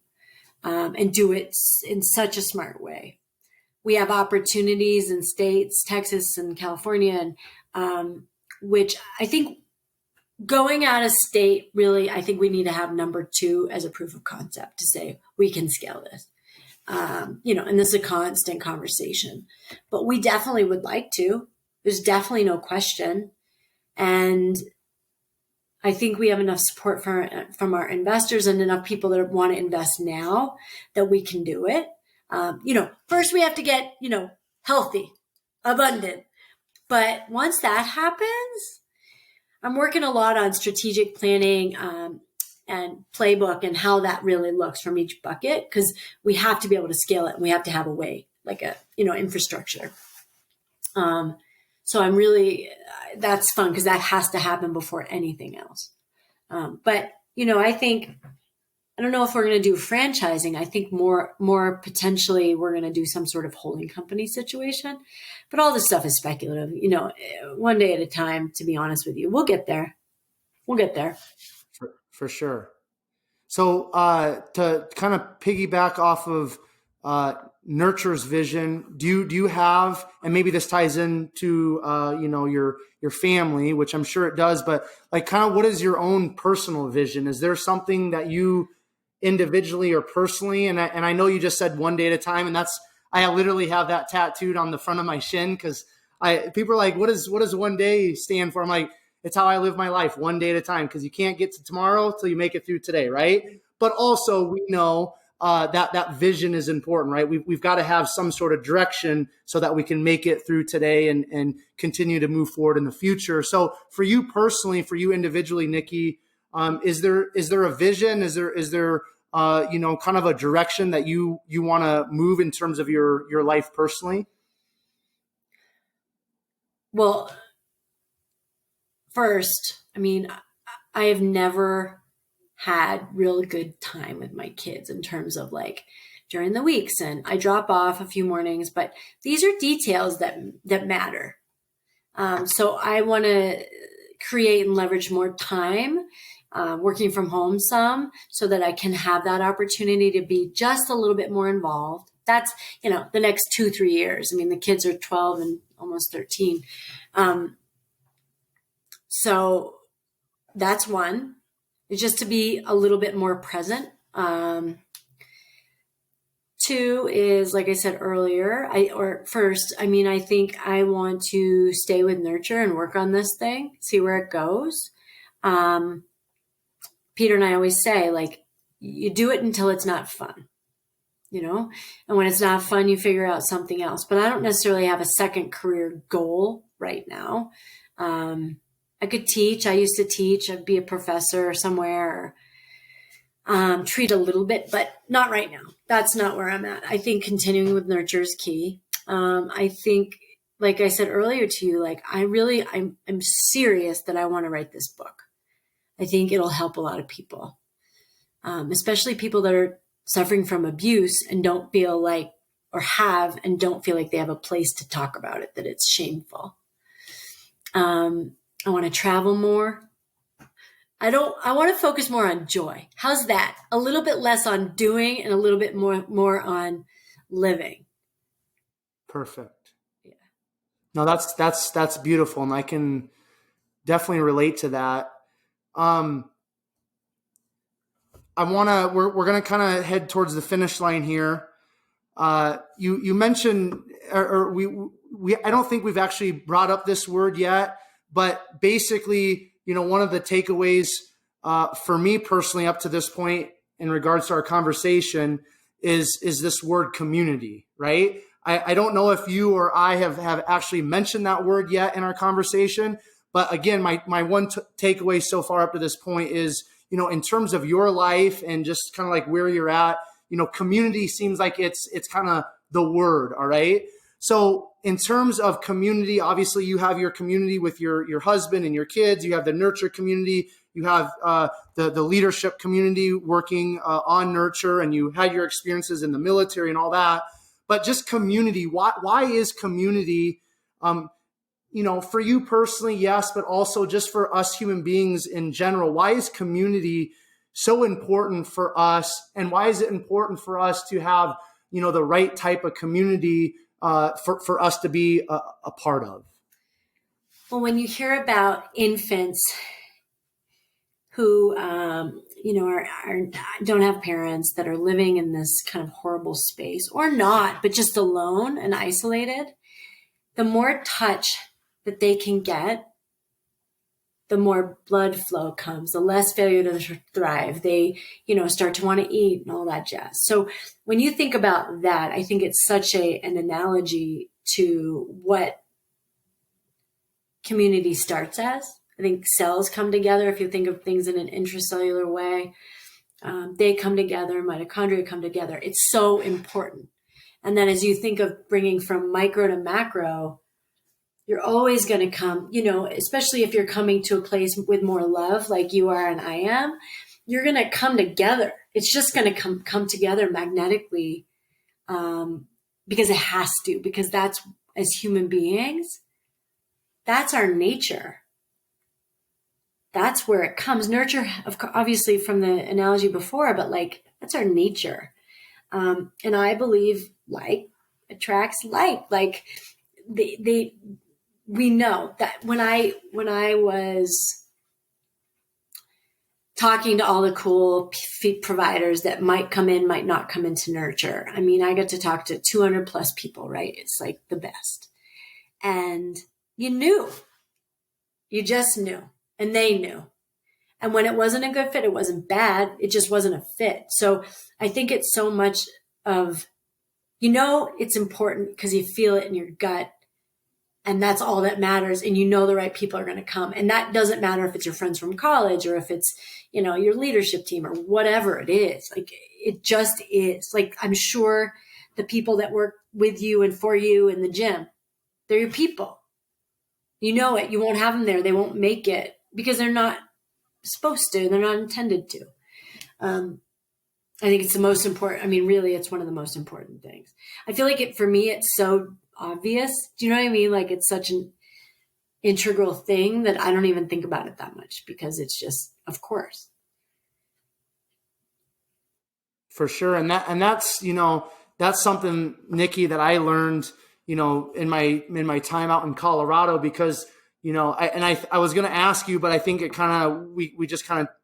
and do it in such a smart way. We have opportunities in states, Texas and California, and which I think going out of state, really, I think we need to have number 2 as a proof of concept to say we can scale this. And this is a constant conversation, but we definitely would like to. There's definitely no question. And I think we have enough support from our investors and enough people that want to invest now that we can do it. First we have to get, healthy, abundant. But once that happens, I'm working a lot on strategic planning and playbook and how that really looks from each bucket, because we have to be able to scale it and we have to have a way, like infrastructure. So I'm really, that's fun because that has to happen before anything else. But I don't know if we're going to do franchising. I think more potentially we're going to do some sort of holding company situation, but all this stuff is speculative, one day at a time, to be honest with you. We'll get there. For sure. So to kind of piggyback off of Nurture's vision, do you have, and maybe this ties into your family, which I'm sure it does, but like kind of what is your own personal vision? Is there something that you individually or personally, and I know you just said one day at a time, and I literally have that tattooed on the front of my shin, because people are like, what does one day stand for? I'm like, it's how I live my life, one day at a time, because you can't get to tomorrow till you make it through today, right? But also we know that vision is important, right? We've got to have some sort of direction so that we can make it through today and continue to move forward in the future. So for you personally, for you individually, Nikki, is there a vision? Is there kind of a direction that you want to move in terms of your life personally? Well, first, I have never had real good time with my kids in terms of like during the weeks, and I drop off a few mornings, but these are details that matter. So I want to create and leverage more time working from home some, so that I can have that opportunity to be just a little bit more involved. That's, the next 2-3 years. The kids are 12 and almost 13. So that's one, is just to be a little bit more present. Two is, like I said earlier, I think I want to stay with Nurture and work on this thing, see where it goes. Peter and I always say, like, you do it until it's not fun, and when it's not fun, you figure out something else. But I don't necessarily have a second career goal right now. I could teach. I used to teach. I'd be a professor somewhere, treat a little bit, but not right now. That's not where I'm at. I think continuing with Nurture is key. I think, like I said earlier to you, like I'm serious that I want to write this book. I think it'll help a lot of people, especially people that are suffering from abuse and don't feel like, and don't feel like they have a place to talk about it, that it's shameful. I want to travel more. I want to focus more on joy. How's that? A little bit less on doing and a little bit more on living. Perfect. Yeah. No, that's beautiful. And I can definitely relate to that. We're going to kind of head towards the finish line here. You mentioned, or I don't think we've actually brought up this word yet, but basically, one of the takeaways for me personally up to this point in regards to our conversation is this word community, right? I don't know if you or I have actually mentioned that word yet in our conversation, but again, my one takeaway so far up to this point is, in terms of your life and just kind of like where you're at, community seems like it's kind of the word. All right. So in terms of community, obviously you have your community with your husband and your kids. You have the Nurture community. You have the leadership community working on Nurture, and you had your experiences in the military and all that. But just community, why is community, for you personally, yes, but also just for us human beings in general, why is community so important for us? And why is it important for us to have, the right type of community for us to be a part of? Well, when you hear about infants who, don't have parents, that are living in this kind of horrible space, or not, but just alone and isolated, the more touch that they can get, the more blood flow comes, the less failure to thrive. They, start to want to eat and all that jazz. So when you think about that, I think it's such an analogy to what community starts as. I think cells come together. If you think of things in an intracellular way, they come together, mitochondria come together. It's so important. And then as you think of bringing from micro to macro, you're always going to come, especially if you're coming to a place with more love, like you are and I am, you're going to come together. It's just going to come together magnetically, because it has to, because that's, as human beings, that's our nature. That's where it comes. Nurture, obviously from the analogy before, but that's our nature. And I believe like attracts like we know that when I was talking to all the cool providers that might come in, might not come into nurture. I mean, I got to talk to 200 plus people, right? It's like the best. And you just knew, and they knew. And when it wasn't a good fit, it wasn't bad. It just wasn't a fit. So I think it's so much of, it's important because you feel it in your gut. And that's all that matters. And the right people are going to come. And that doesn't matter if it's your friends from college or if it's, your leadership team or whatever it is. It just is. I'm sure the people that work with you and for you in the gym, they're your people. You know it. You won't have them there. They won't make it because they're not supposed to. They're not intended to. I think it's the most important. I mean, really, it's one of the most important things. I feel like for me, it's so obvious. Do you know what I mean? It's such an integral thing that I don't even think about it that much because it's just, of course. For sure. And that's, that's something, Nikki, that I learned, in my time out in Colorado, because, I was going to ask you, but I think it kind of,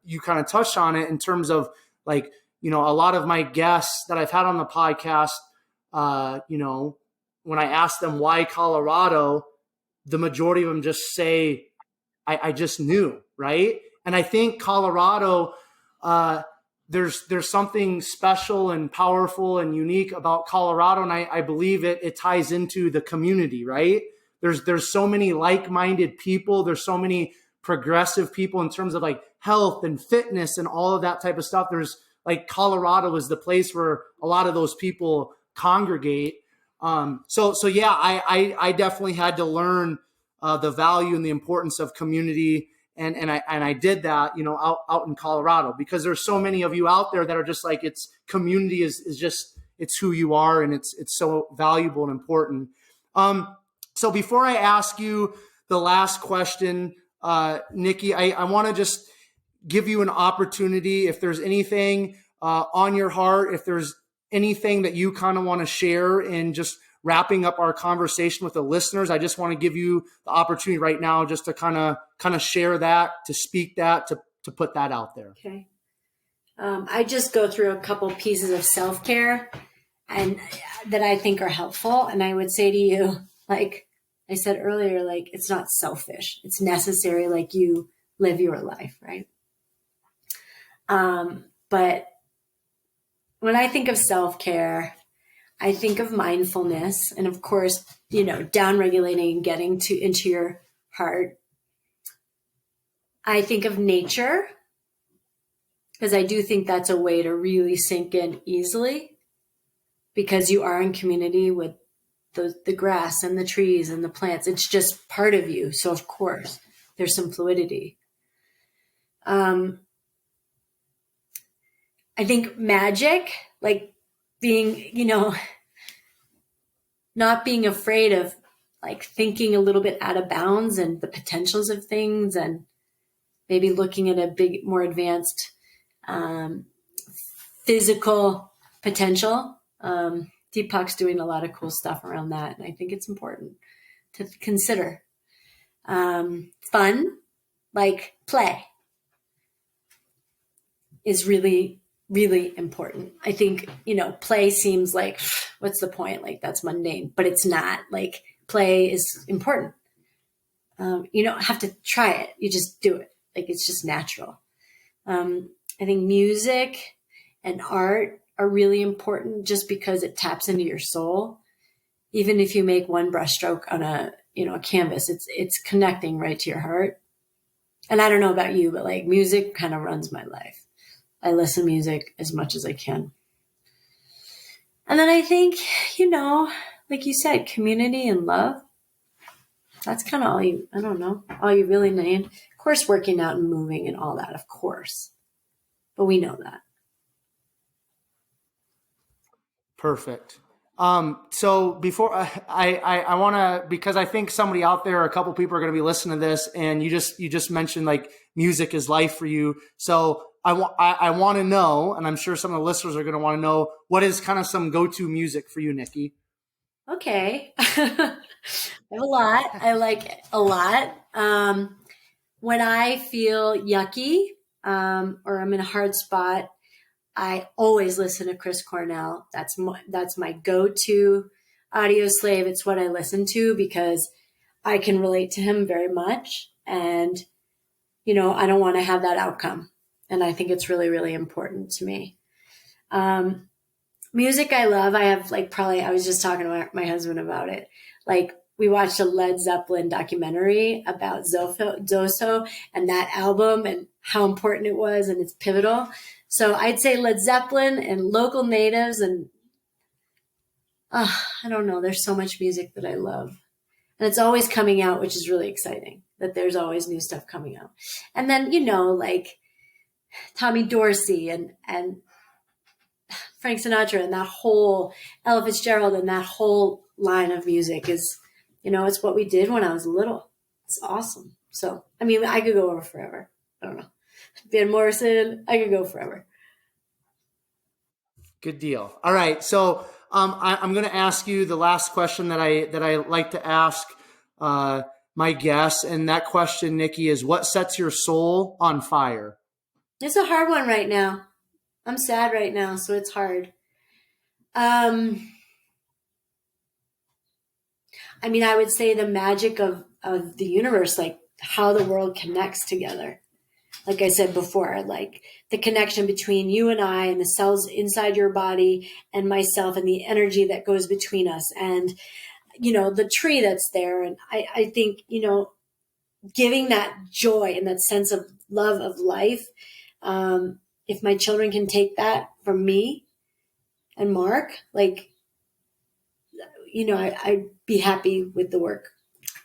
you kind of touched on it in terms of a lot of my guests that I've had on the podcast, when I ask them why Colorado, the majority of them just say, I just knew, right? And I think Colorado, there's something special and powerful and unique about Colorado, and I believe it ties into the community, right? There's so many like-minded people. There's so many progressive people in terms of health and fitness and all of that type of stuff. There's Colorado is the place where a lot of those people congregate. So yeah, I definitely had to learn the value and the importance of community. And I did that, out in Colorado, because there's so many of you out there that are just it's community is just, it's who you are. And it's so valuable and important. So before I ask you the last question, Nikki, I want to just give you an opportunity. If there's anything on your heart, if there's anything that you kind of want to share in just wrapping up our conversation with the listeners, I just want to give you the opportunity right now just to kind of share that, to speak that, to put that out there. Okay. I just go through a couple pieces of self-care and that I think are helpful. And I would say to you, like I said earlier, it's not selfish. It's necessary. You live your life, right? But when I think of self-care, I think of mindfulness and, of course, down-regulating and getting into your heart. I think of nature, because I do think that's a way to really sink in easily, because you are in community with the grass and the trees and the plants. It's just part of you. So, of course, there's some fluidity. I think magic, being, not being afraid of thinking a little bit out of bounds and the potentials of things, and maybe looking at a big, more advanced physical potential. Deepak's doing a lot of cool stuff around that. And I think it's important to consider. Fun, play. is really, really important. I think, play seems like, what's the point? Like, that's mundane, but it's not. Like, play is important. You don't have to try it. You just do it. Like, it's just natural. I think music and art are really important just because it taps into your soul. Even if you make one brushstroke on a canvas, it's connecting right to your heart. And I don't know about you, but like, music kind of runs my life. I listen to music as much as I can. And then I think, like you said, community and love. That's kind of all you really need. Of course, working out and moving and all that, of course. But we know that. Perfect. So before I want to, because I think somebody out there, a couple people are going to be listening to this, and you just mentioned like music is life for you. So I want to know, and I'm sure some of the listeners are going to want to know, what is kind of some go-to music for you, Nikki? Okay. I have a lot. I like a lot. When I feel yucky, or I'm in a hard spot, I always listen to Chris Cornell. That's my go-to audio slave. It's what I listen to because I can relate to him very much. And, I don't want to have that outcome. And I think it's really, really important to me. Music I love. I have I was just talking to my husband about it. Like, we watched a Led Zeppelin documentary about Zoso and that album and how important it was, and it's pivotal. So I'd say Led Zeppelin and local natives, and I don't know. There's so much music that I love, and it's always coming out, which is really exciting that there's always new stuff coming out. And then, like Tommy Dorsey and Frank Sinatra and that whole Ella Fitzgerald and that whole line of music is, it's what we did when I was little. It's awesome. So, I could go over forever. I don't know. Van Morrison, I could go forever. Good deal. All right. So I'm going to ask you the last question that I like to ask my guests. And that question, Nikki, is what sets your soul on fire? It's a hard one right now. I'm sad right now, so it's hard. I would say the magic of the universe, like how the world connects together. Like I said before, like the connection between you and I and the cells inside your body and myself and the energy that goes between us and, the tree that's there. And I think, giving that joy and that sense of love of life, if my children can take that from me and Mark, I'd be happy with the work,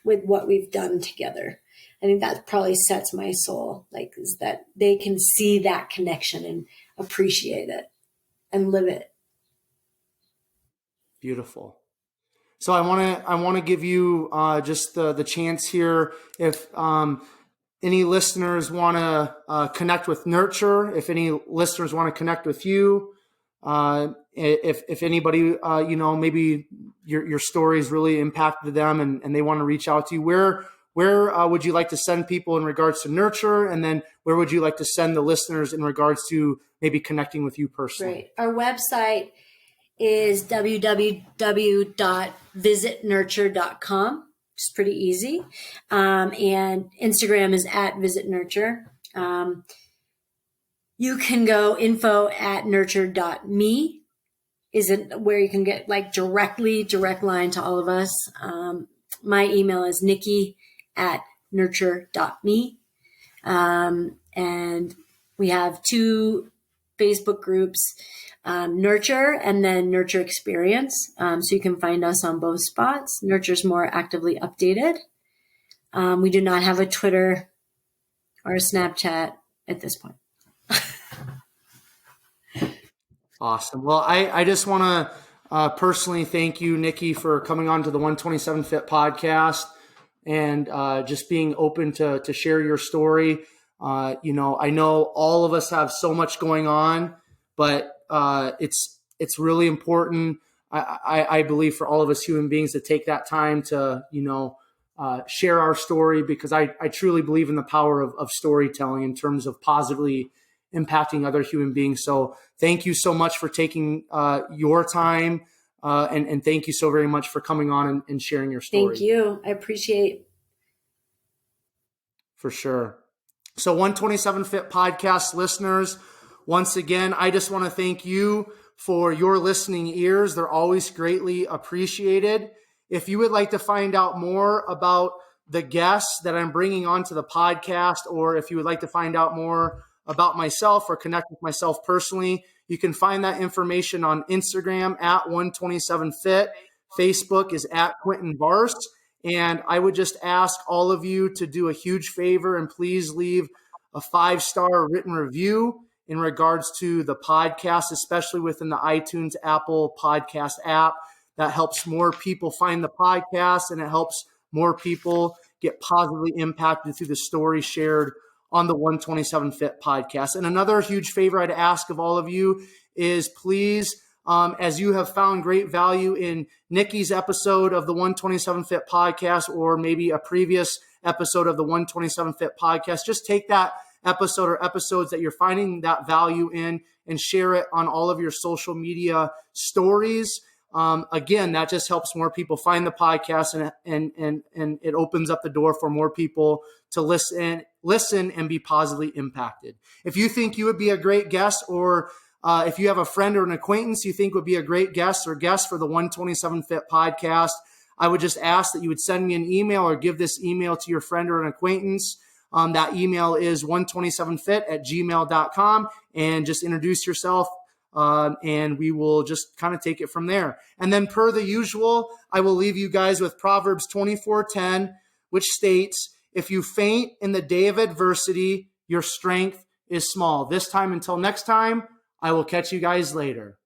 with what we've done together. I think that probably sets my soul, is that they can see that connection and appreciate it and live it. Beautiful. So I want to give you just the chance here. If any listeners want to connect with Nurture, if any listeners want to connect with you, if anybody, maybe your stories really impacted them and they want to reach out to you, where would you like to send people in regards to Nurture? And then where would you like to send the listeners in regards to maybe connecting with you personally? Great. Our website is www.visitnurture.com. It's pretty easy. And Instagram is @visitnurture. You can go info@nurture.me isn't where you can get direct line to all of us. My email is nikki@nurture.me. And we have 2 Facebook groups, Nurture and then Nurture Experience. So you can find us on both spots. Nurture's more actively updated. We do not have a Twitter or a Snapchat at this point. Awesome. Well, I just want to personally thank you, Nikki, for coming on to the 127 Fit podcast and just being open to share your story. I know all of us have so much going on, but it's really important, I believe, for all of us human beings to take that time to, share our story, because I truly believe in the power of storytelling in terms of positively impacting other human beings. So thank you so much for taking your time. And thank you so very much for coming on and sharing your story. Thank you. I appreciate. For sure. So 127 Fit podcast listeners, once again, I just want to thank you for your listening ears. They're always greatly appreciated. If you would like to find out more about the guests that I'm bringing onto the podcast, or if you would like to find out more about myself or connect with myself personally, you can find that information on Instagram at 127fit. Facebook is at Quinton Vars. And I would just ask all of you to do a huge favor and please leave a 5-star written review in regards to the podcast, especially within the iTunes Apple podcast app. That helps more people find the podcast, and it helps more people get positively impacted through the story shared on the 127 Fit podcast. And another huge favor I'd ask of all of you is please, as you have found great value in Nikki's episode of the 127 Fit podcast, or maybe a previous episode of the 127 Fit podcast, just take that episode or episodes that you're finding that value in and share it on all of your social media stories. Again, that just helps more people find the podcast, and it opens up the door for more people to listen and be positively impacted. If you think you would be a great guest, or if you have a friend or an acquaintance you think would be a great guest or guest for the 127 Fit podcast, I would just ask that you would send me an email or give this email to your friend or an acquaintance. That email is 127fit@gmail.com, and just introduce yourself, and we will just kind of take it from there. And then per the usual, I will leave you guys with Proverbs 24:10, which states, "If you faint in the day of adversity, your strength is small." This time, until next time, I will catch you guys later.